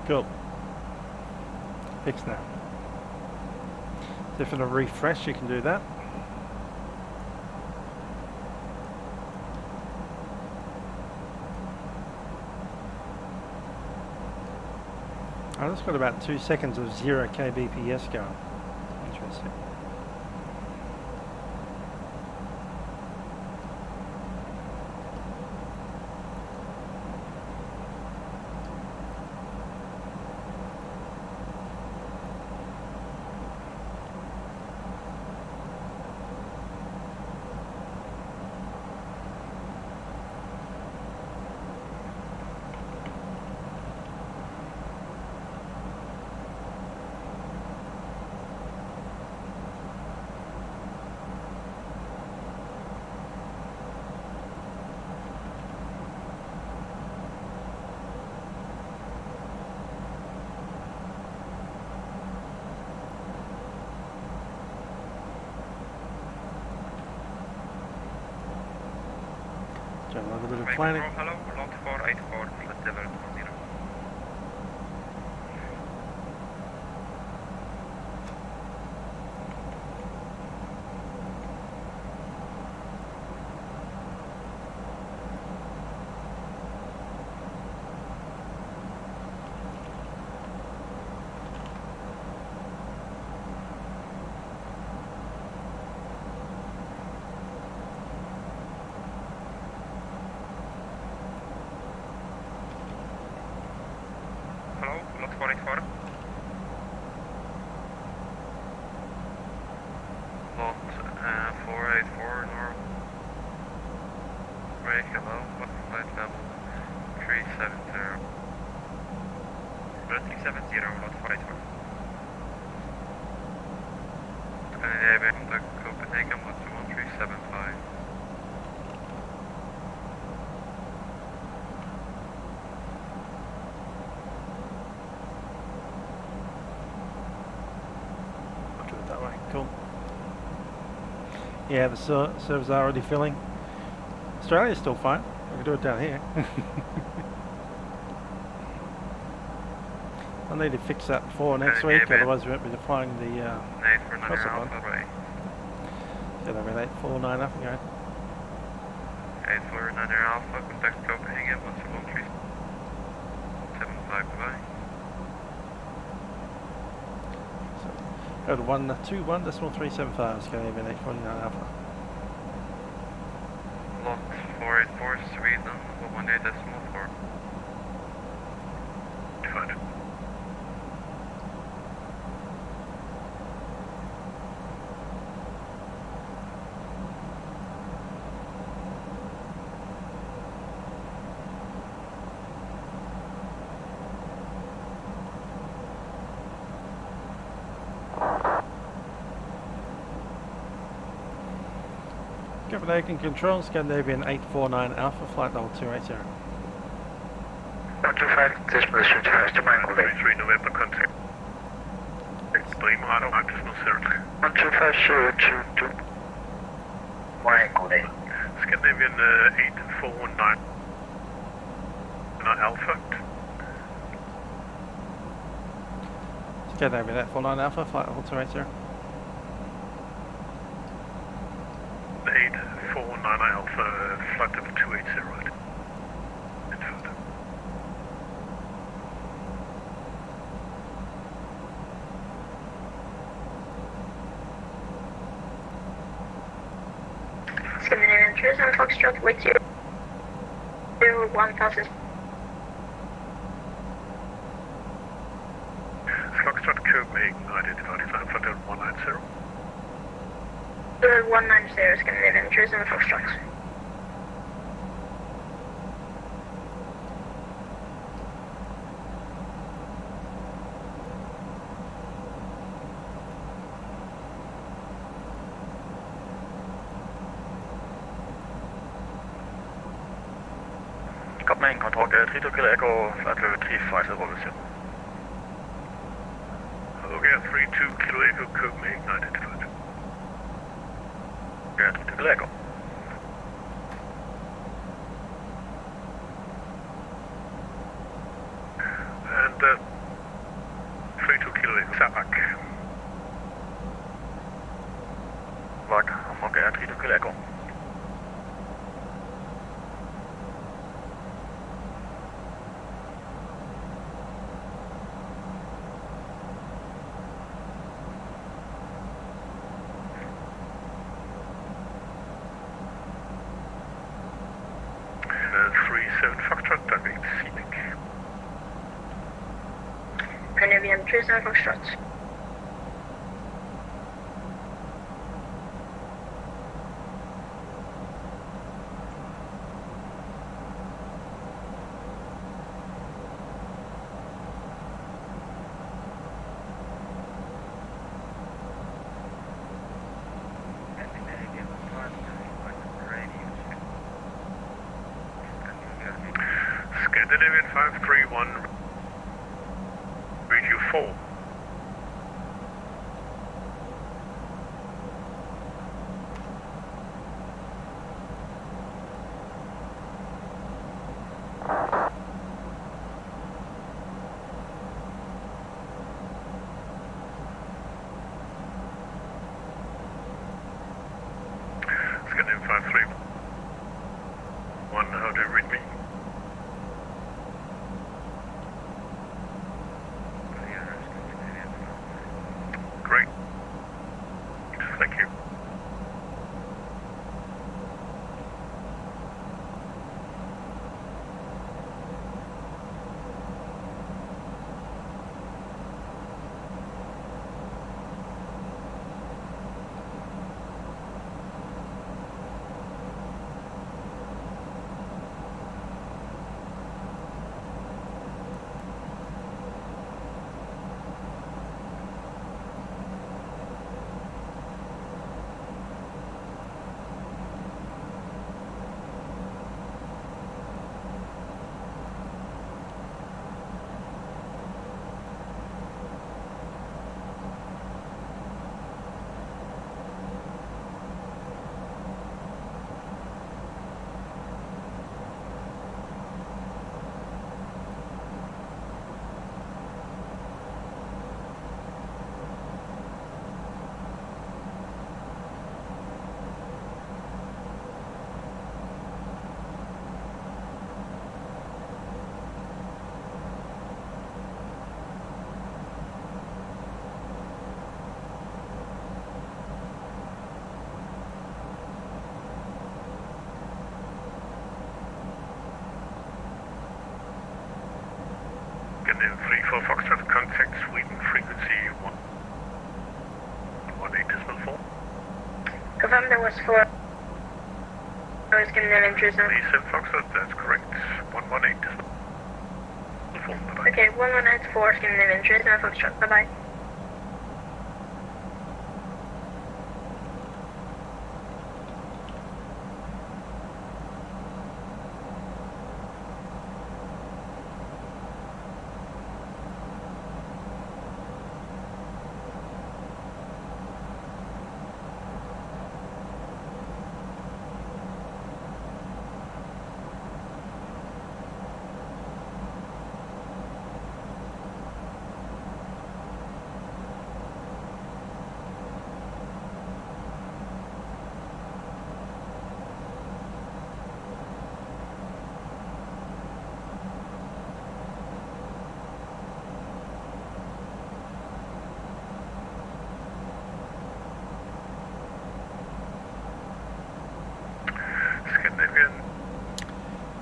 Speaker 1: Cool. Fixed now. So if you want to refresh, you can do that. I've just got about 2 seconds of 0 kbps going. Interesting. A little bit of planning.
Speaker 7: Hello, lot 484, flight level 0. Lot 484. Lot 484 north. Break, hello. What's the flight level? 370. 370, lot 484. Scandinavian to Copenhagen, what's the 1375?
Speaker 1: Cool. Yeah, the servers are already filling. Australia's still fine. I can do it down here. I need to fix that for next week, otherwise we won't be flying the Kastrup one. So that'll be 849 up and going.
Speaker 7: 849 Alpha, contact Copenhagen, 11375, goodbye.
Speaker 1: Go to 121.375, Scandinavian 849 Alpha.
Speaker 7: Lot 484, Sweden, 118.4. Defined.
Speaker 1: Copenhagen Control, Scandinavian 849 Alpha, flight level 280.
Speaker 3: 125, this position to Gardermoen.
Speaker 7: 3 November contact. Bremer, Magnussen
Speaker 3: 125, 022. Michael.
Speaker 7: Scandinavian 8419 Alpha.
Speaker 1: Scandinavian 849 Alpha, flight level 280.
Speaker 7: 849 Alpha, flight level 280, right? Infield.
Speaker 8: Scandinavian 37 Foxtrot with you. 1000.
Speaker 7: Foxtrot Copenhagen, identified as Alpha Delta 190.
Speaker 8: 190 Scandinavian Tourism Foxtrot.
Speaker 7: Copenhagen control, A320 Echo, flight level 35, over. Okay, 32 Kilo Echo, Copenhagen, identified. Okay, 320 Echo. And 32 Kilo Echo, Sabak. Vak, okay, 320 Echo.
Speaker 8: Scandinavian Tourism Foxtrot.
Speaker 7: Scandinavian 531, radio 4. Scandinavian 531, how do you read me? Great. Thank you. Scandinavian 34 Foxtrot, contact Sweden, frequency 118.4.
Speaker 8: Confirm there was 4 Scandinavian Tourism.
Speaker 7: 37 Foxtrot, that's correct. 118.4. Bye-bye.
Speaker 8: Okay, 1184 Scandinavian Tourism Foxtrot. Bye-bye.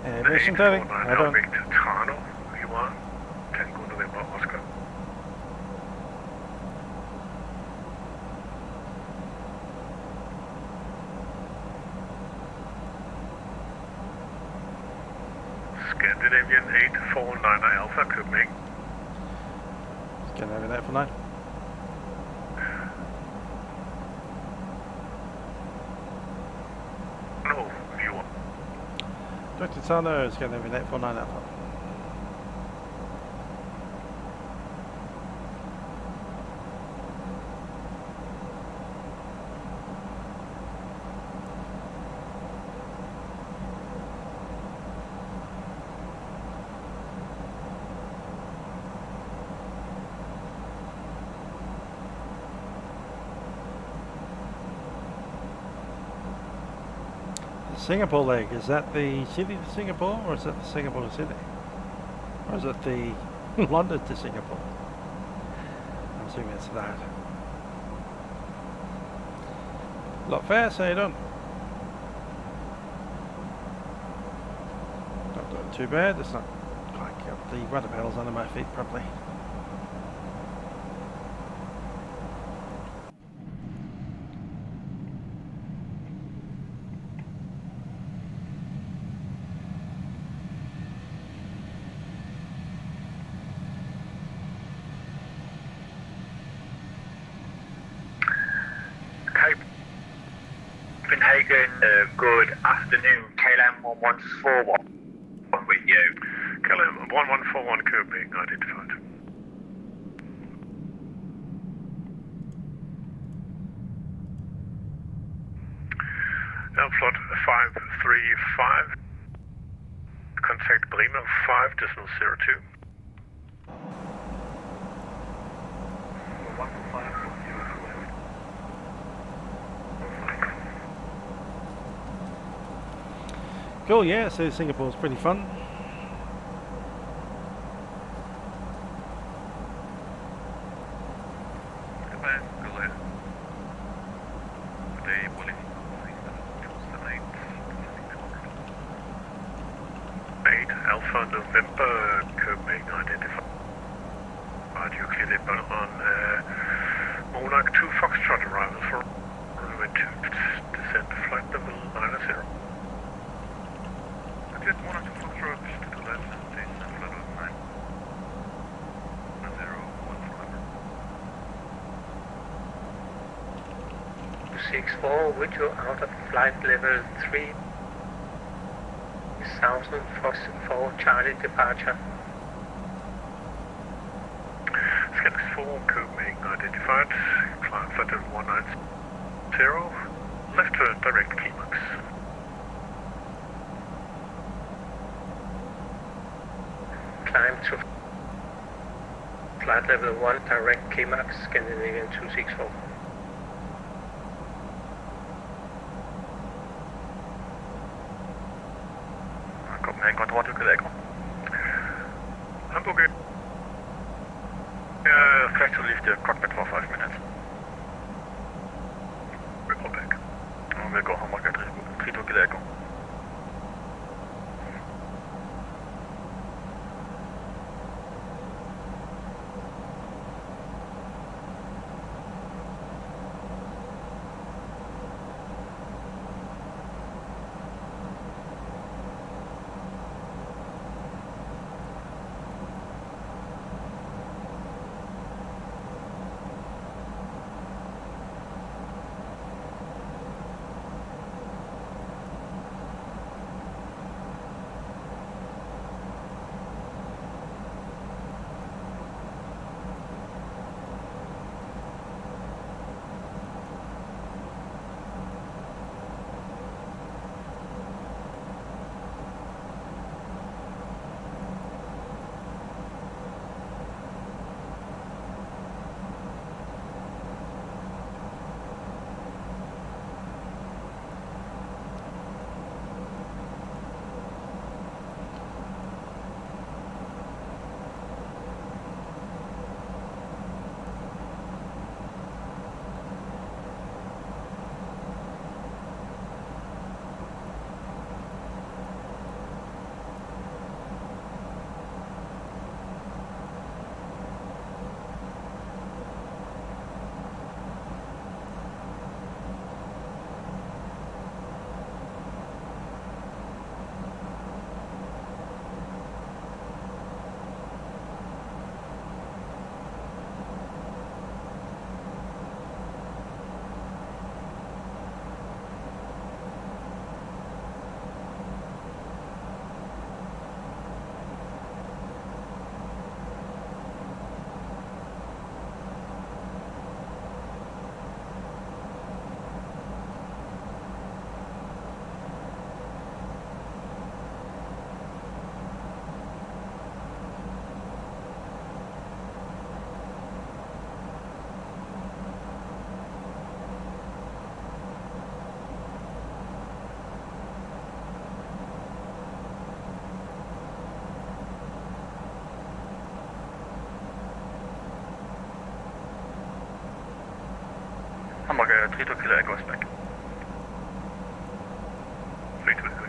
Speaker 1: Aviation 30, I don't...
Speaker 7: Tano, Yuan, Tango November, Oscar. Scandinavian 849 Alpha, Copenhagen.
Speaker 1: Scandinavian 849.
Speaker 7: No, viewer.
Speaker 1: Dr. Tano, Scandinavian 849 Alpha. Singapore leg, is that the Sydney to Singapore, or is that the Singapore to Sydney? Or is it the London to Singapore? I'm assuming it's that. Lot fast, how you doing? Not doing too bad, it's not quite got the rudder pedals under my feet properly.
Speaker 7: Copenhagen, good afternoon. KLM 1141 with you. KLM 1141 Copenhagen identified. Airflot 535. Contact Bremer 5.02.
Speaker 1: Cool, yeah, so Singapore's pretty fun.
Speaker 7: Alpha November, Copenhagen identified. You clear the on Monarch 2 Foxtrot arrival for runway 2 descent flight level 90. Jet Monarch 2 Foxtrot to the left, descent flight level 90.
Speaker 9: 264, with you out of flight level 3. Southern Fox 4 Charlie departure.
Speaker 7: Scanx 4 Copenhagen identified. Climb flight level 190. Left turn direct climax.
Speaker 9: Climb to flight level 1 direct climax Scandinavian 264.
Speaker 7: Copenhagen, control to Quebec. Hamburg. Flash to leave the cockpit for 5 minutes. Report back. We'll go Hamburg at 3 to Quebec.
Speaker 10: Hamburg 32 Kilo Echo is back.
Speaker 7: 320.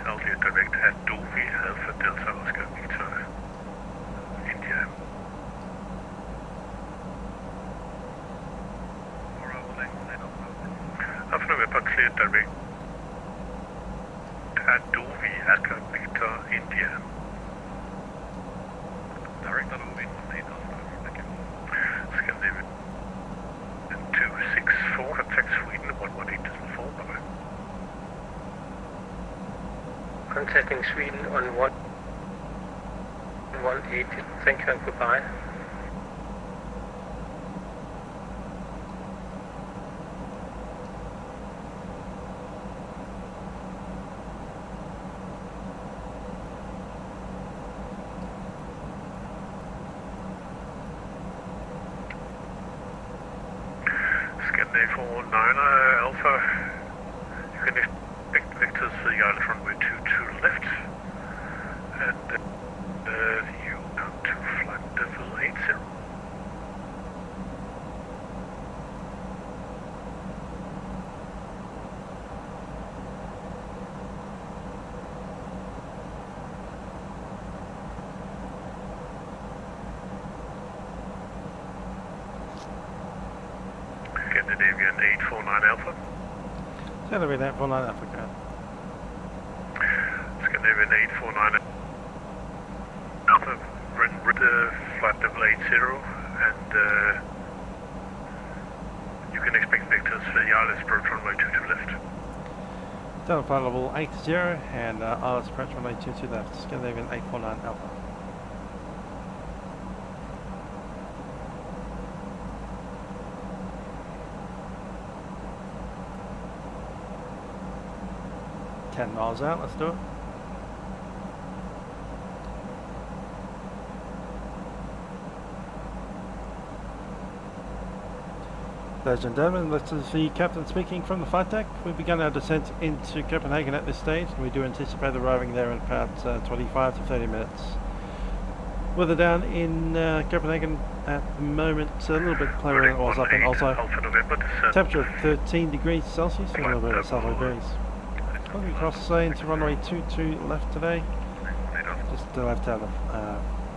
Speaker 7: Elliott direct at Dovi Alpha Delta Oscar Victor, India. Alpha November cleared direct at Dovi Alpha Victor, India. Direct on Dovi 18 Oscar, Scandinavian 264, attack Sweden 118.4, bye-bye.
Speaker 9: Contacting Sweden on 118. Thank you and goodbye.
Speaker 7: Scandinavian 49er Alpha. You can expect vectors for the island runway 22 left, and you down to flight level 80. Scandinavian 849 Alpha.
Speaker 1: Scandinavian 849 Alpha, go.
Speaker 7: Scandinavian 849 Alpha, flight level 80, and you can expect vectors for the ILS approach runway 22 left.
Speaker 1: Down flight level 80 and ILS approach runway 22 left, Scandinavian 849 Alpha. Miles out, let's do it. Ladies and gentlemen, this is the captain speaking from the flight deck. We've begun our descent into Copenhagen at this stage, and we do anticipate arriving there in about 25 to 30 minutes. Weather down in Copenhagen at the moment, a little bit clearer than it was up in Oslo. Temperature of 13 degrees Celsius, a little bit of southerly breeze. Looking across into runway 22 left today, just left out of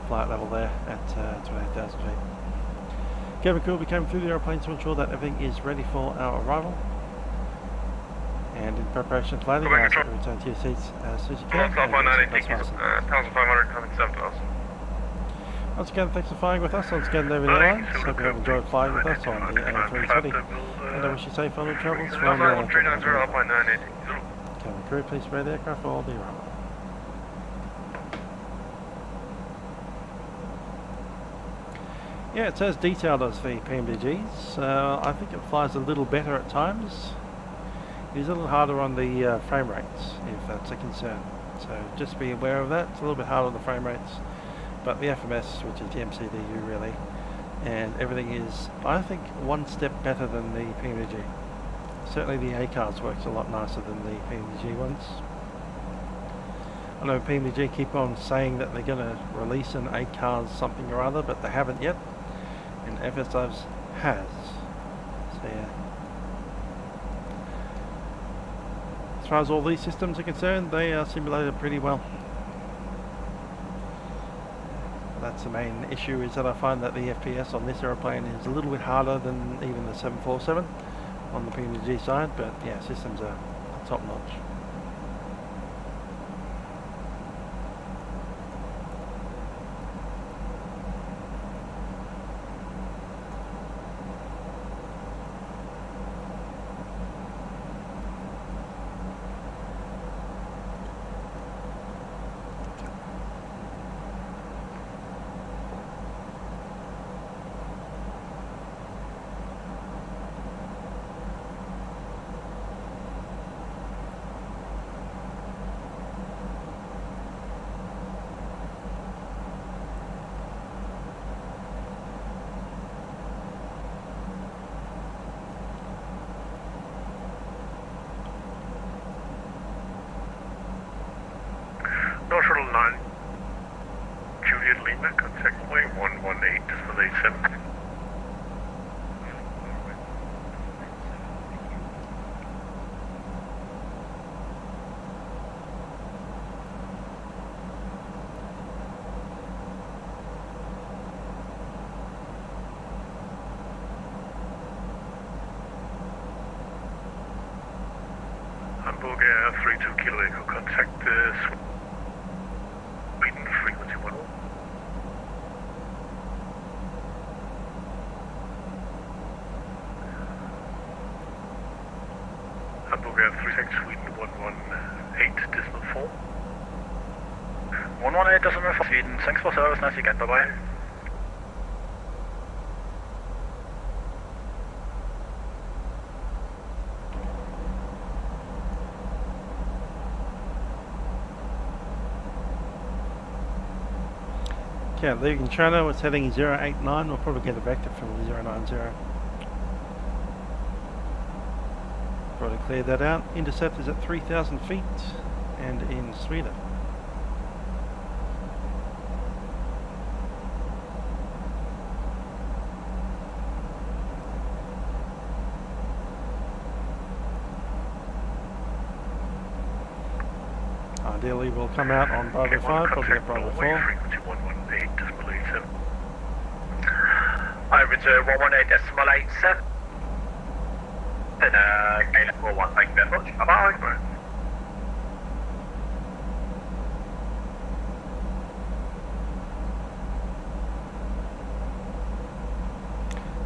Speaker 1: flight level there at 28,000 feet. Cabin crew will be coming through the aeroplane to ensure that everything is ready for our arrival. And in preparation for landing, I'll return to your seats as soon as you can.
Speaker 10: 1,500 coming 7 to us.
Speaker 1: Once again, thanks for flying with us on Scandinavian Airlines. Hope you have enjoyed flying with us on the A320. And I wish you safe on the travels from
Speaker 10: Alpine
Speaker 1: Cabin crew, please spare the aircraft for the arrival. Yeah, it's as detailed as the PMDGs. I think it flies a little better at times. It is a little harder on the frame rates, if that's a concern. So just be aware of that. It's a little bit harder on the frame rates. But the FMS, which is the MCDU really, and everything is, I think, one step better than the PMDG. Certainly the OY-KAS works a lot nicer than the PMDG ones. I know PMDG keep on saying that they're going to release an OY-KAS something or other, but they haven't yet, and FSlabs has. So yeah. As far as all these systems are concerned, they are simulated pretty well. That's the main issue, is that I find that the FPS on this aeroplane is a little bit harder than even the 747 on the PMDG side, but yeah, systems are top notch.
Speaker 7: Control 9, Juliet Lima, contact runway 118, decimal 87. Hamburg Air 32 Kilo Echo, contact Sweden, frequency 1. Hamburg Air 36 Sweden 118 decimal 4.
Speaker 2: 118 decimal 4 Sweden, thanks for service, nice weekend, bye bye.
Speaker 1: Okay, leaving China, it's heading 089, we'll probably get a vector from the 090. Probably cleared that out. Intercept is at 3,000 feet and in Sweden. Ideally we'll come out on Bravo 5, probably at Bravo 4.
Speaker 7: Frequency 118 decimal 87.
Speaker 2: Over to 118 decimal 87. Gate 41, thank you very much. Bye bye.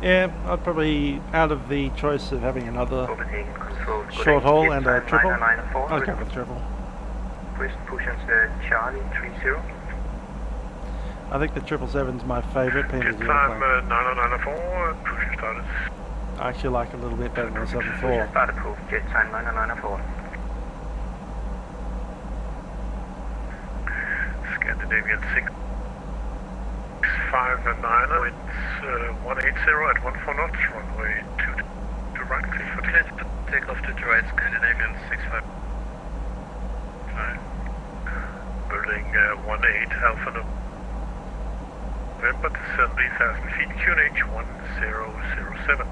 Speaker 1: Yeah, I'd probably, out of the choice of having another
Speaker 3: Copenhagen Control,
Speaker 1: short haul and a triple,
Speaker 3: 994.
Speaker 1: I'd go for the triple.
Speaker 3: West push on the Charlie 30.
Speaker 1: I think the 777's my favourite Pima
Speaker 7: Jet
Speaker 1: Zero
Speaker 7: time
Speaker 1: plane.
Speaker 7: 9094, pushing status.
Speaker 1: I actually like it a little bit better than the 74.
Speaker 3: Start approved, jet time 9094.
Speaker 7: Scandinavian 659, winds 180 at 14 knots, runway 2 to right, clear for
Speaker 10: Take off to right, Scandinavian 65.
Speaker 7: Berlin 18 Alpha November to 70,000 feet, QNH 1007.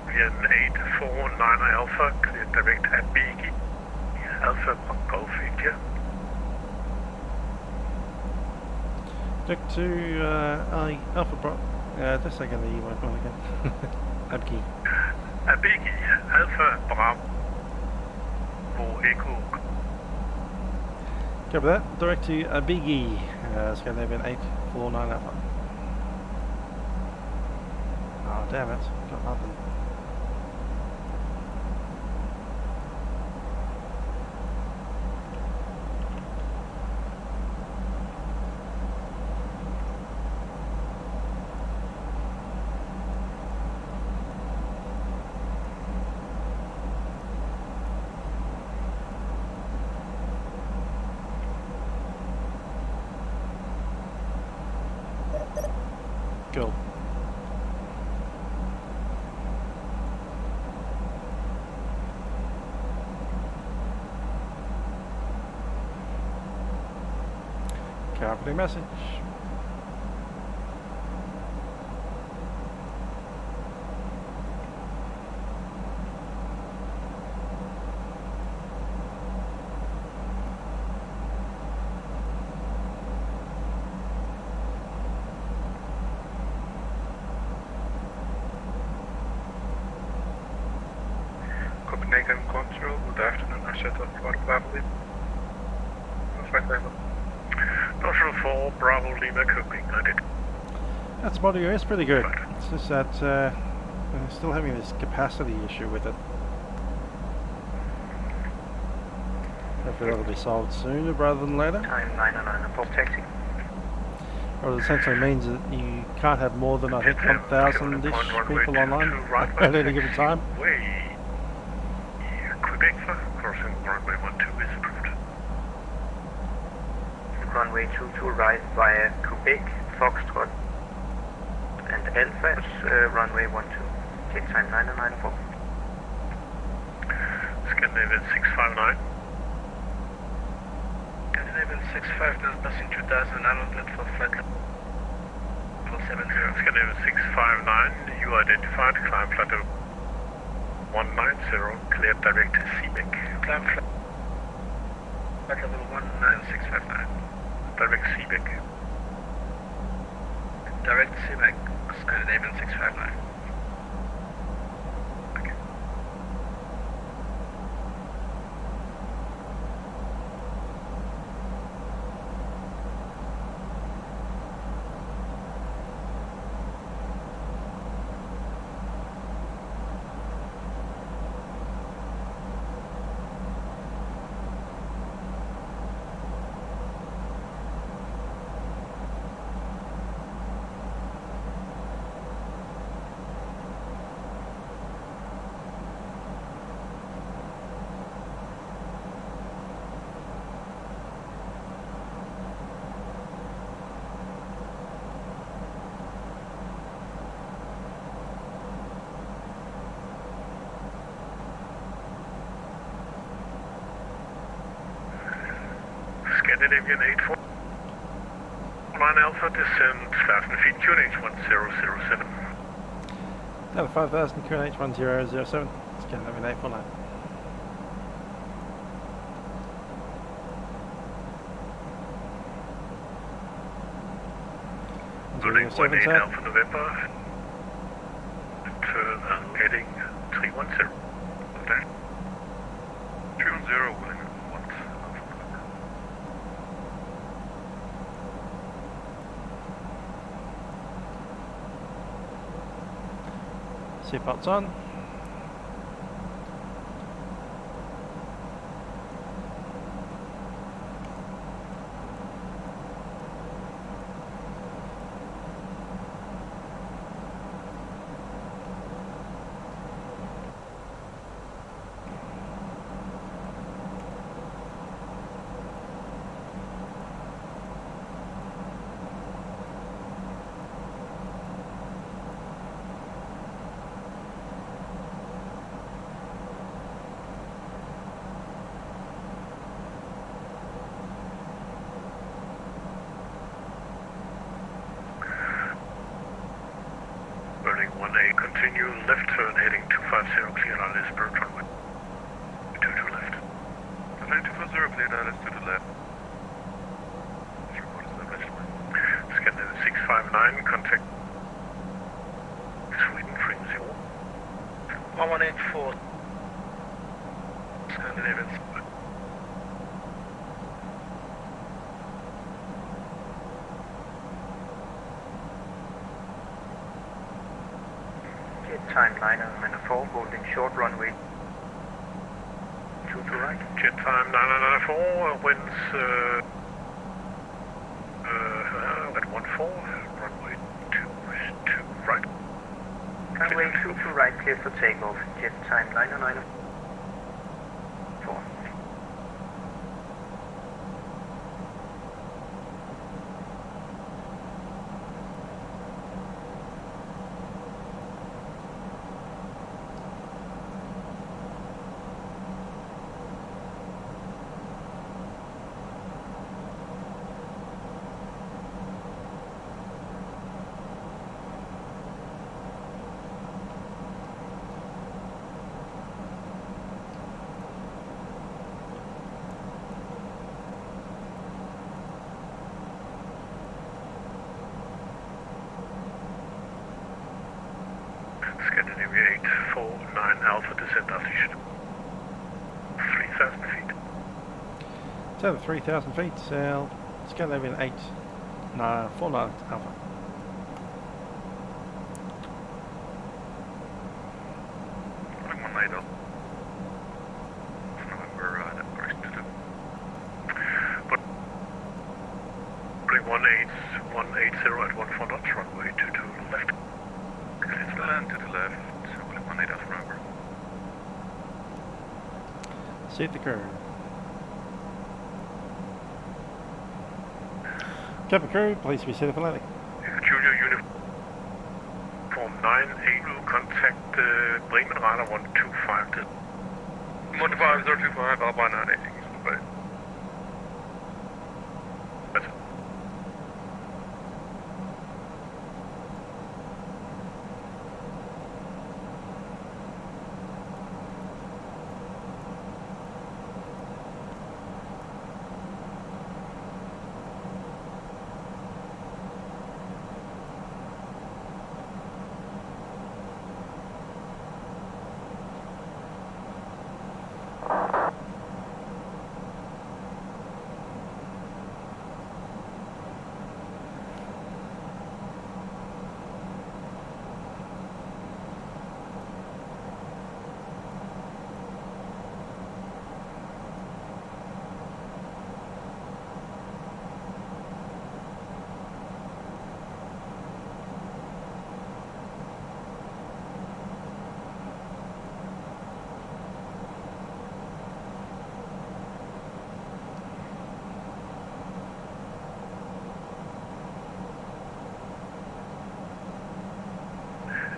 Speaker 7: Again, 849 Alpha, clear direct at Bigi. Alpha Golf India.
Speaker 1: Back to Alpha Pro. Just a second, the one again. Abki.
Speaker 7: Abigi, Alpha Bravo Echo.
Speaker 1: Copy that. Direct to Abigi, Scandinavian 849 Alpha. Oh, damn it. Got nothing. Cool. Copy message.
Speaker 7: Copenhagen Control, good afternoon, I set up for Bravo Lima. Nostril 4, Bravo Lima, Coping, I did.
Speaker 1: That's body is pretty good. It's just that I'm still having this capacity issue with it. Hopefully that'll be solved sooner rather than later.
Speaker 3: Time 994, taxi.
Speaker 1: Or it essentially means that you can't have more than, I think, 1,000-ish people online at any given time.
Speaker 7: Way, Quebec, crossing runway 12 is approved.
Speaker 3: runway 22 right via Quebec, Foxtrot, and Alpha, runway 12. Jet time 994.
Speaker 7: Scandinavian 659.
Speaker 10: Scandinavian 65 passing 2000 outlet for flight level 70.
Speaker 7: Scandinavian 659, you identified, climb flight level 190, cleared direct to CBEC.
Speaker 10: Climb flight level 19659.
Speaker 7: Direct CBEC.
Speaker 10: Direct CBEC, Scandinavian 659.
Speaker 7: Scandinavian 849 Alpha, descend 1,000 feet, QNH 1007.
Speaker 1: Another 5,000 QNH 1007. Scandinavian 849.
Speaker 7: Building 18 Alpha November, turn heading 310. 310, willing what?
Speaker 1: Seatbelts on.
Speaker 7: Continue left turn heading 250, clear on Lisbon, runway 22 left. Runway 250, clear on Lisbon to the left. Scandinavian 659, contact Sweden, frequency
Speaker 10: 1184. Scandinavian.
Speaker 3: Time 994, holding short runway 22 right.
Speaker 7: Jet time 994, winds at 14, runway 22 right.
Speaker 3: Runway 22 right, clear for takeoff. Jet time 994.
Speaker 7: Scandinavian 849 Alpha, descent altitude 3,000 feet.
Speaker 1: So 3,000 feet, Scandinavian 849 Alpha.
Speaker 7: Runway 18 Alpha. November, that correct to do. But 180 at 14 knots, runway 22 left. Clear to land to the left, 18 Alpha November.
Speaker 1: Seat the curve. Cabin crew, please be set for landing.
Speaker 7: Julia Uniform 9, will contact Bremen Radar 125. 125, 025, Alpine 980.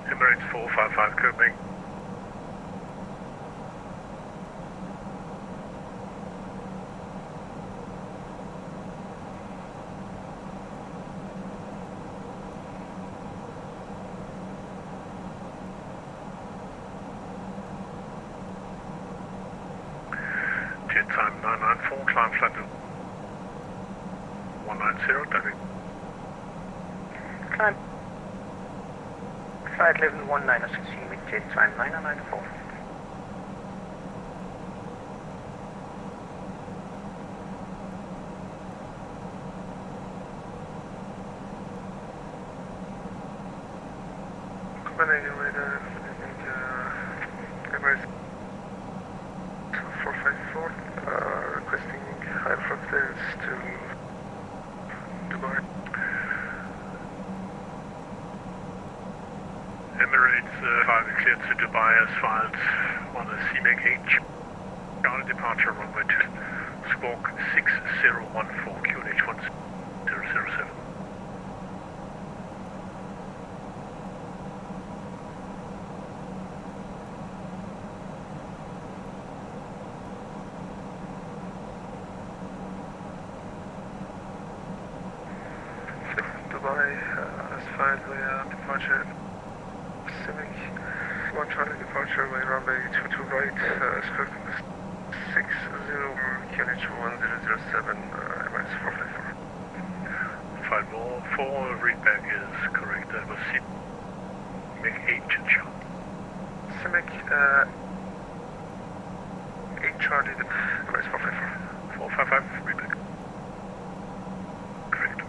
Speaker 7: Emirates 455 Copenhagen. Jet time 994, climb flight 190, diving.
Speaker 3: Climb. Flight level 19 with jet time 994.
Speaker 7: Copenhagen radar, Emirates 454, requesting high front clearance to Dubai. Emirates 5 cleared to Dubai as filed on the CMAC H. Charlie departure runway 2, squawk 6014 QNH 1007. Dubai as filed via departure. Civic 1 Charlie departure by runway 22 right, squawk 60 QNH 1007, Emirates 454. 5 more, 4 readback is correct, that was CMAC 8 Charlie. CMAC 8 Charlie, Emirates 454. 455 readback. Correct.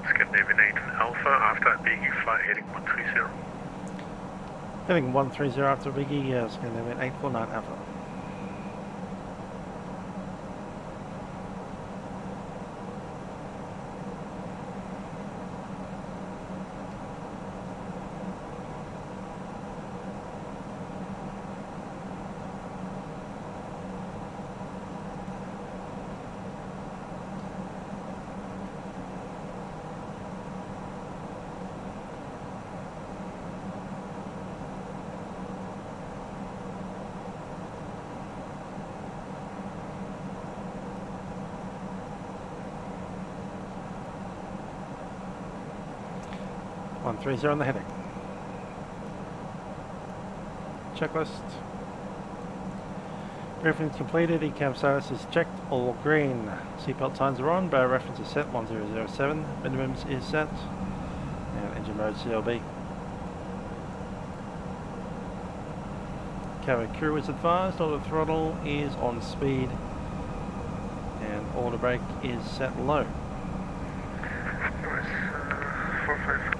Speaker 7: Scandinavian 8 Alpha after Biggie fly heading 130.
Speaker 1: Heading 130 after Biggie, Scandinavian 849 Alpha. One 130 on the heading. Checklist. Reference completed, ECAM status is checked, all green. Seatbelt signs are on, bar reference is set, 1007, minimums is set, and engine mode CLB. Cabin crew is advised, auto throttle is on speed, and auto brake is set low.
Speaker 7: 455.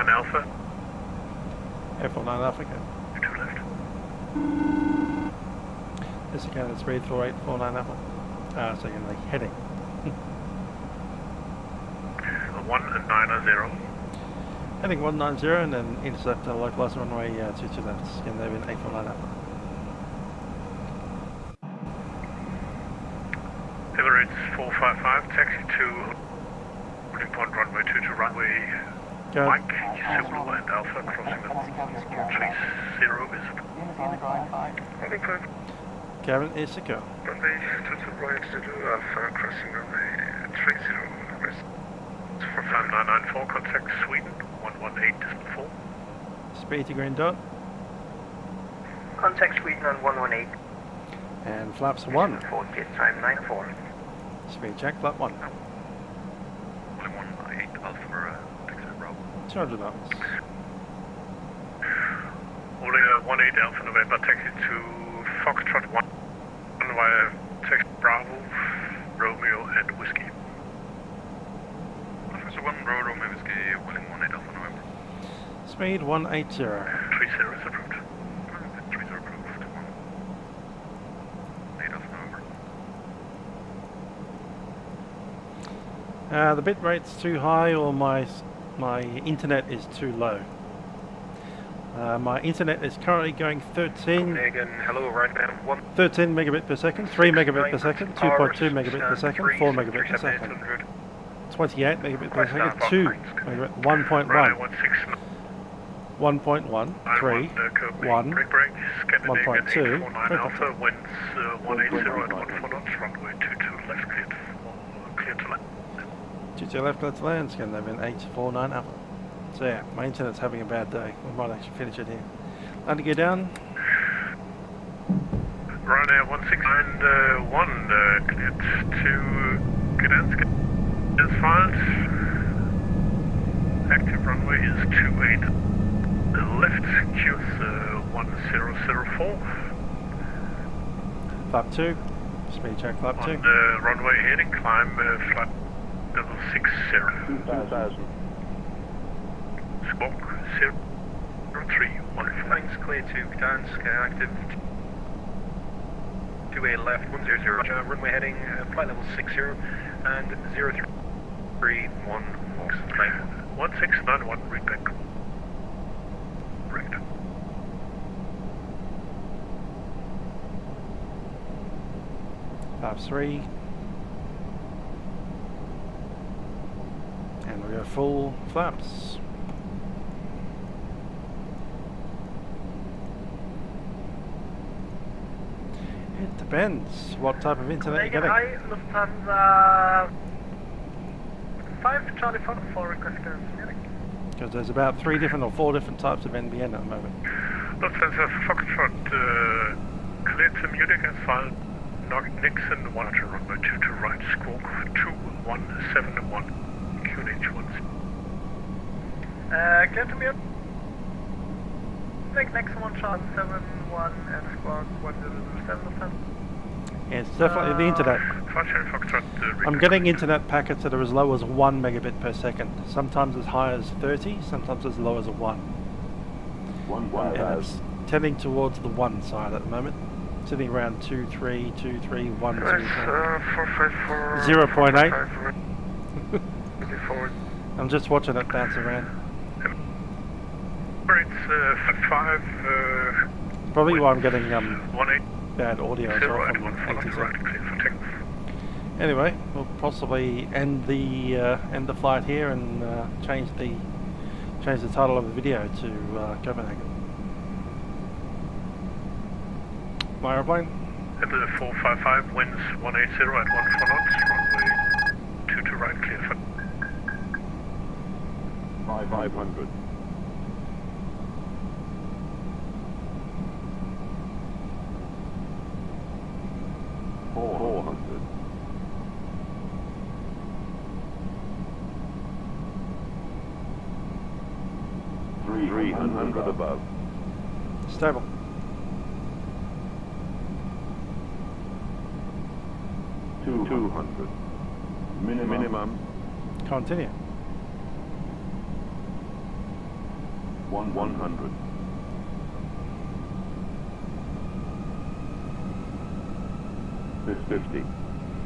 Speaker 7: F49 Alpha.
Speaker 1: F49 Alpha.
Speaker 7: 2 left.
Speaker 1: This again is 34849 Alpha. Secondly, heading.
Speaker 7: 190.
Speaker 1: Heading 190 and then intercept localized runway 22 left. Scandinavian 849 Alpha.
Speaker 7: Emirates 455, taxi to holding point runway 22 runway
Speaker 1: Go.
Speaker 7: Mike, Zulu and Alpha crossing at 30 is
Speaker 2: Holding point.
Speaker 1: Gavin is a go.
Speaker 2: Runway 22 right Zulu Alpha crossing runway 30 west.
Speaker 7: 5994, contact Sweden 118.4.
Speaker 1: Speed to green dot.
Speaker 3: Contact Sweden on 118.
Speaker 1: And flaps 1.
Speaker 3: For jet time 94.
Speaker 1: Speed check, flap 1.
Speaker 5: 118 Alpha, taxi Bravo.
Speaker 1: 200 knots.
Speaker 7: Holding 18 Alpha November, taxi to Foxtrot 1 via taxi Bravo, Romeo and Whiskey.
Speaker 5: Officer 1, Bravo, Romeo, Whiskey, Willing 18 Alpha November.
Speaker 1: Speed 180.
Speaker 7: 30 is approved.
Speaker 5: 30 approved. 18 Alpha November.
Speaker 1: The bit rate's too high, or my internet is too low. My internet is currently going 13
Speaker 3: hello, right now.
Speaker 1: 13 megabit per second, 3 megabit per second, 2.2 megabit per second, 4 megabit per second, 28 megabit per second, 2 megabit, 1.1, 1.1, 3, 1, 1.2,
Speaker 7: Alpha, winds 180 and 14 knots, runway 22 left, clear to land.
Speaker 1: 22 left, clear to land, Scandinavian 849 Alpha. So yeah, my internet's having a bad day. We might actually finish it here. Time to go down.
Speaker 7: Ryanair 1691, cleared to Gdansk. Is filed. Active runway is 28. Left, Q's 1004.
Speaker 1: Flap 2. Speed check, flap 2.
Speaker 7: On runway heading, climb flight level 60.
Speaker 11: 2000.
Speaker 7: Squawk 0315.
Speaker 3: Flanks clear to Gdansk, active 2A left, 100, runway heading, flight level 60 and 0331 Fox.
Speaker 7: 1691, read back. Correct.
Speaker 1: Flap 3. And we go full flaps. It depends what type of internet you're getting.
Speaker 2: Hi, Lufthansa 5 Charlie 4 request clearance Munich.
Speaker 1: Because there's about 3 different or 4 different types of NBN at the moment.
Speaker 7: Lufthansa Foxtrot cleared to Munich and filed Nixon 1 to runway 22 right, squawk 2171 QNH1.
Speaker 2: Clear to Munich. Next one, Charlie 71 and squawk 1007 Lufthansa.
Speaker 1: Yeah, it's definitely the internet. I'm getting internet packets that are as low as 1 megabit per second. Sometimes as high as 30, sometimes as low as a 1. And it's tending towards the 1 side at the moment. Sitting around 2, 3, 2, 3, 1, 2, 3. 0.8. I'm just watching it bounce around.
Speaker 7: It's 5.
Speaker 1: Probably why I'm getting bad audio as well from ATC. Anyway, we'll possibly end the flight here and change the title of the video to Copenhagen. My airplane.
Speaker 7: Embraer 455 winds 180 at 14 knots, runway 22 right, clear for
Speaker 11: 500. 400. 300 above.
Speaker 1: Stable.
Speaker 11: 200. Minimum.
Speaker 1: Continue.
Speaker 11: 100. 50,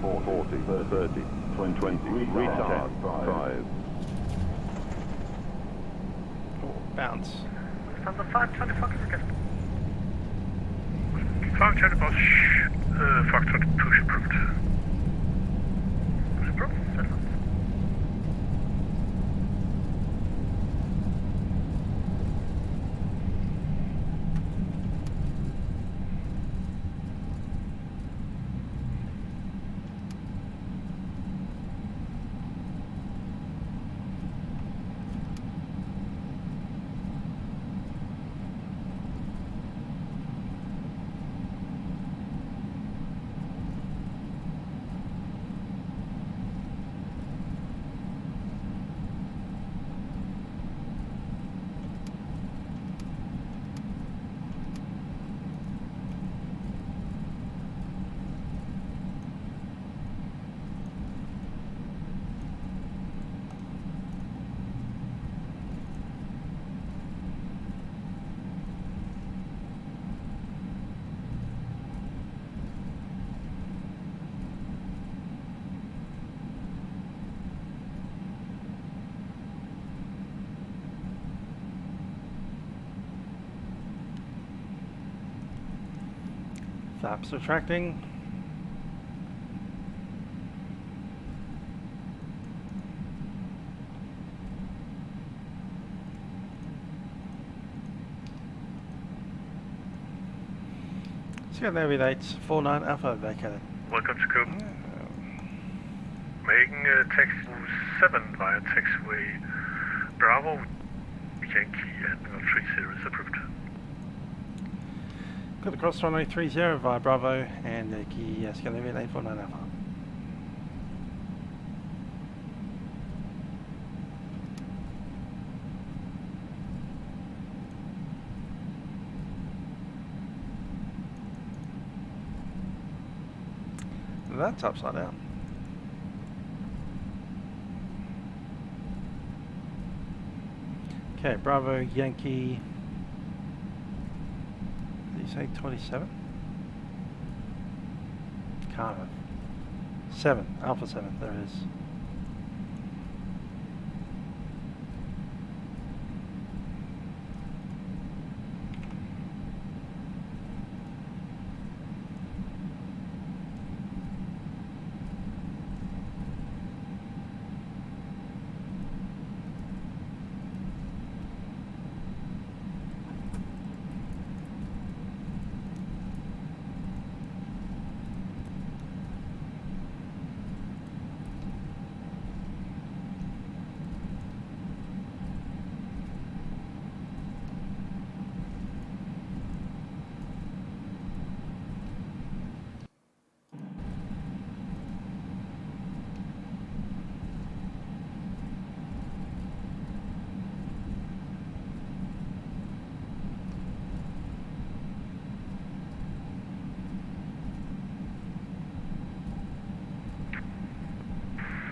Speaker 11: 40, 30, 20, retard, 5.
Speaker 1: Oh, bounce.
Speaker 2: Stand the 520 Fox again.
Speaker 7: 520 push, Fox 20 push approved.
Speaker 2: Push approved, settled.
Speaker 1: Flaps retracting. Scandinavian 849 Alpha vacated.
Speaker 7: Welcome to Cope. Making taxi 7 via taxiway Bravo, Yankee, and 30 is approved.
Speaker 1: Got the cross runway 30 via Bravo and Yankee Scandinavian 849 Alpha. That's upside down. Okay, Bravo, Yankee. Did you say 27? Can't have. 7, Alpha 7, there it is.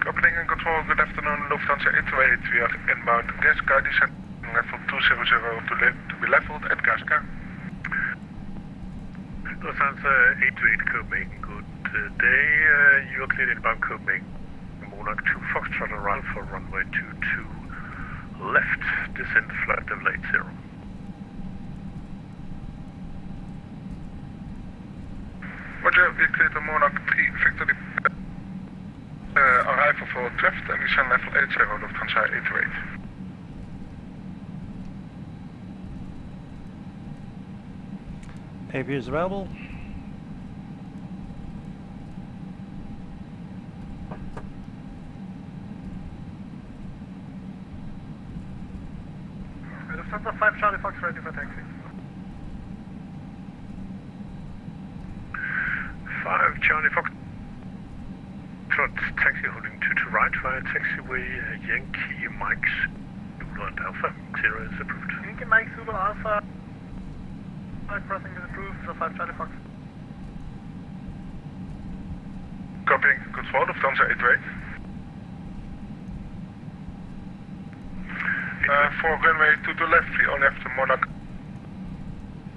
Speaker 12: Copenhagen Control, good afternoon, Lufthansa 828, we are inbound Gaska, descent level 200 to be leveled at Gaska.
Speaker 7: Lufthansa 828 Copenhagen, good day, you are cleared inbound Copenhagen. Monarch 2 Foxtrot around for runway 22 left, descend flight level 80.
Speaker 12: Roger, we cleared the Monarch 3 Victory. Arrival for Drift and descend level 80, Lufthansa 828.
Speaker 1: AP is available.
Speaker 2: Lufthansa 5 Charlie Fox ready for taxi.
Speaker 7: 5 Charlie Fox. Taxi holding 2 to right via taxiway Yankee Mike Zulu and Alpha 0 is approved.
Speaker 2: Yankee Mike Zulu Alpha crossing is approved, so 5 Charlie Fox.
Speaker 12: Copenhagen Control, Lufthansa 828. For runway 2 to left, we only have the Monarch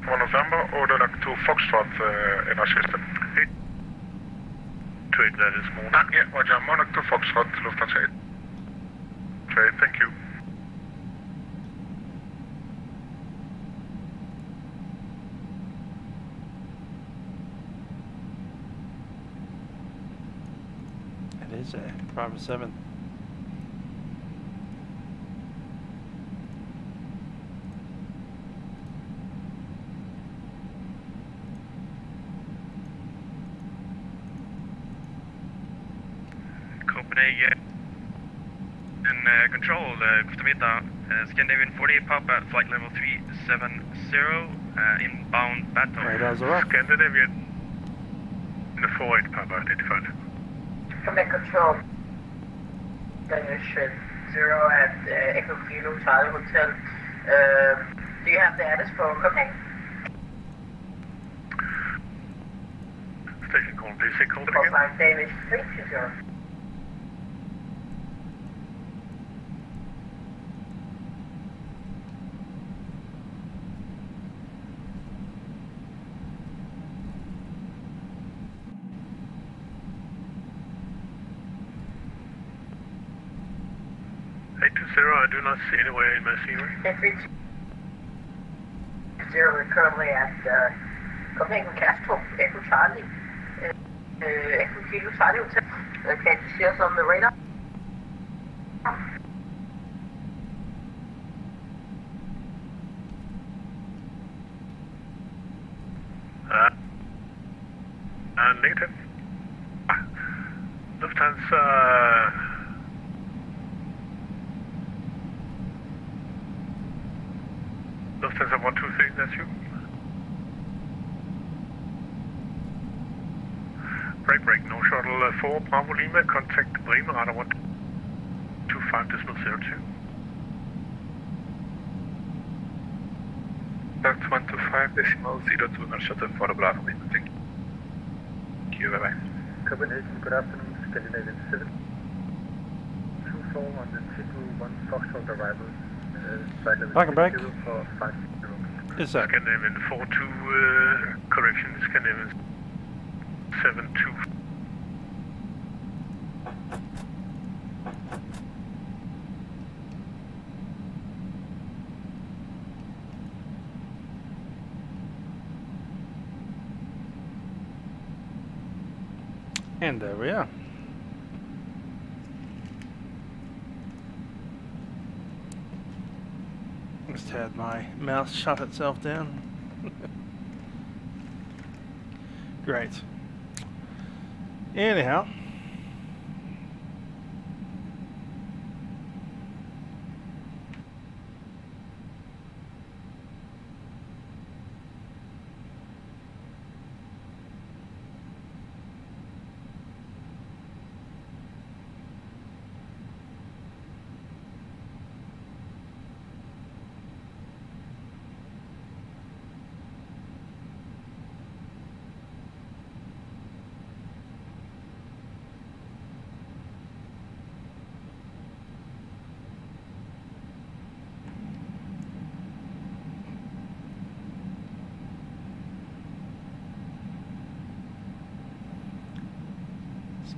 Speaker 12: 1 November or the Monarch 2 Foxtrot in our system.
Speaker 7: 828, that is Monarch.
Speaker 12: Yeah, roger. Monarch 2 Foxtrot, Lufthansa 8. Trade, thank you.
Speaker 1: It is a 507.
Speaker 13: Copenhagen. Control, god middag. Scandinavian 40, Papa, flight level 370, inbound Baton.
Speaker 1: Radars are up.
Speaker 7: Scandinavian. The 48, Papa, identified.
Speaker 6: Command Control. Danish 0 at Echo Kilo Charlie Hotel. Do you have the address for Copenhagen?
Speaker 7: Station call, please say call
Speaker 6: Call
Speaker 7: again.
Speaker 6: sign Danish 320.
Speaker 7: I do not see anywhere in my scenery.
Speaker 6: 320, we're currently at Copenhagen Kastrup, Echo Charlie, Echo Kilo Charlie Hotel. Can you see us on the radar?
Speaker 7: Negative. Lufthansa. Lufthansa 123, that's you. Break, no shuttle 4, Bravo Lima, contact Bremen, radar 125.02.
Speaker 12: Contact 125.02, no shuttle for the Bravo Lima, thank you, bye-bye.
Speaker 14: Copenhagen, good afternoon, Scandinavian 7. 24 on the 221 Foxtrot arrival.
Speaker 1: Back and back. Is that?
Speaker 7: Scandinavian 42, correction, Scandinavian 72.
Speaker 1: And there we are. Just had my mouse shut itself down. Great. Anyhow.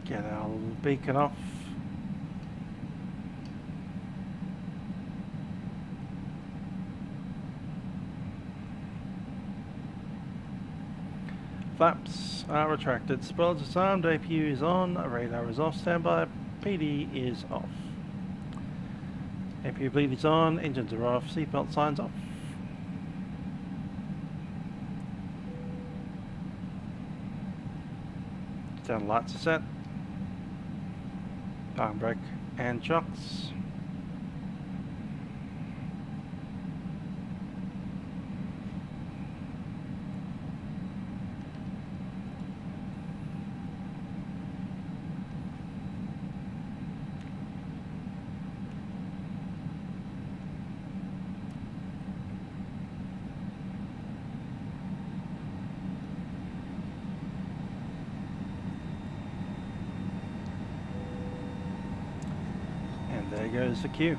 Speaker 1: Get our beacon off. Flaps are retracted. Spoilers disarmed. APU is on. Radar is off. Standby. PD is off. APU bleed is on. Engines are off. Seatbelt signs off. Down lights are set. Park and brake and shocks. There goes the queue.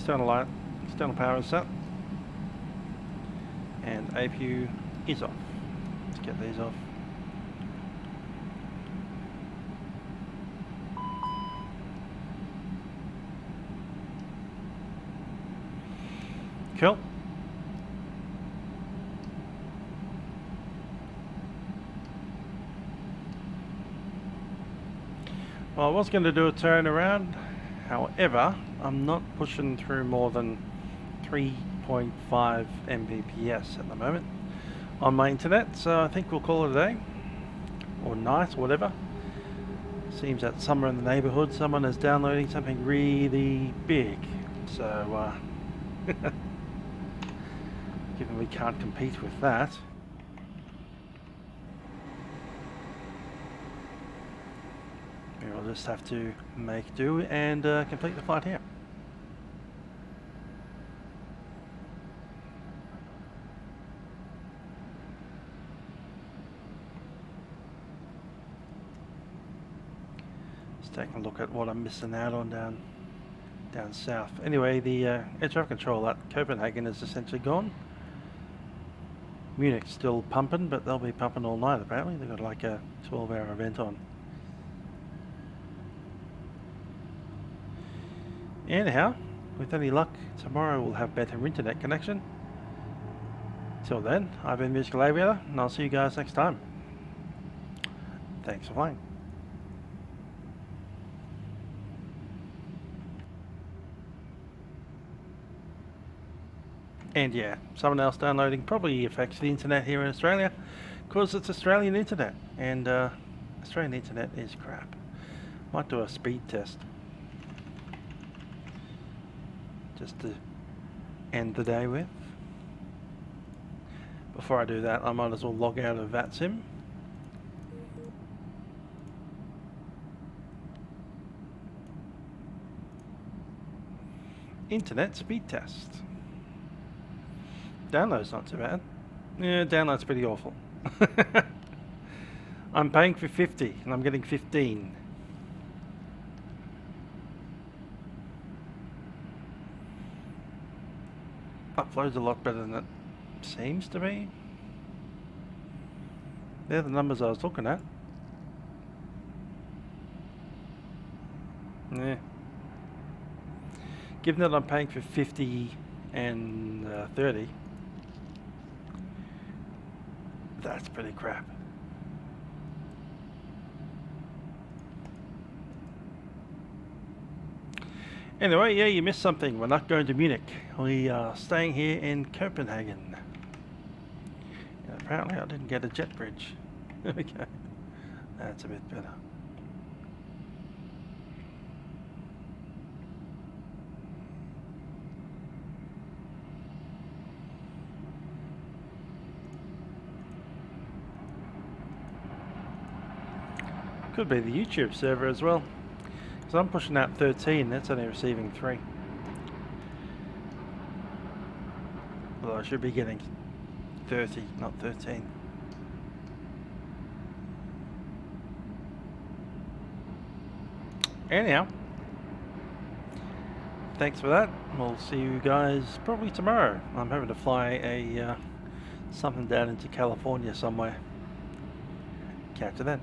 Speaker 1: external light, external power is set, and APU is off. Let's get these off. Cool. Well, I was going to do a turnaround, however, I'm not pushing through more than 3.5 Mbps at the moment on my internet, so I think we'll call it a day, or night, or whatever. Seems that somewhere in the neighbourhood someone is downloading something really big, so given we can't compete with that. We'll just have to make do and complete the flight here. Just taking a look at what I'm missing out on down south. Anyway, the air traffic control at Copenhagen is essentially gone. Munich's still pumping, but they'll be pumping all night apparently. They've got like a 12-hour event on. Anyhow, with any luck, tomorrow we'll have better internet connection. Till then, I've been Musical Aviator, and I'll see you guys next time. Thanks for flying. And yeah, someone else downloading probably affects the internet here in Australia, because it's Australian internet, and Australian internet is crap. Might do a speed test, just to end the day with. Before I do that, I might as well log out of Vatsim. Internet speed test. Download's not too bad. Yeah, download's pretty awful. I'm paying for 50 and I'm getting 15. Upload's a lot better than it seems to be. They're the numbers I was looking at. Yeah. Given that I'm paying for 50 and 30, that's pretty crap. Anyway, yeah, you missed something. We're not going to Munich. We are staying here in Copenhagen. And apparently I didn't get a jet bridge. Okay, that's a bit better. Could be the YouTube server as well. So I'm pushing out 13, that's only receiving 3. Although I should be getting 30, not 13. Anyhow, thanks for that. We'll see you guys probably tomorrow. I'm having to fly a something down into California somewhere. Catch you then.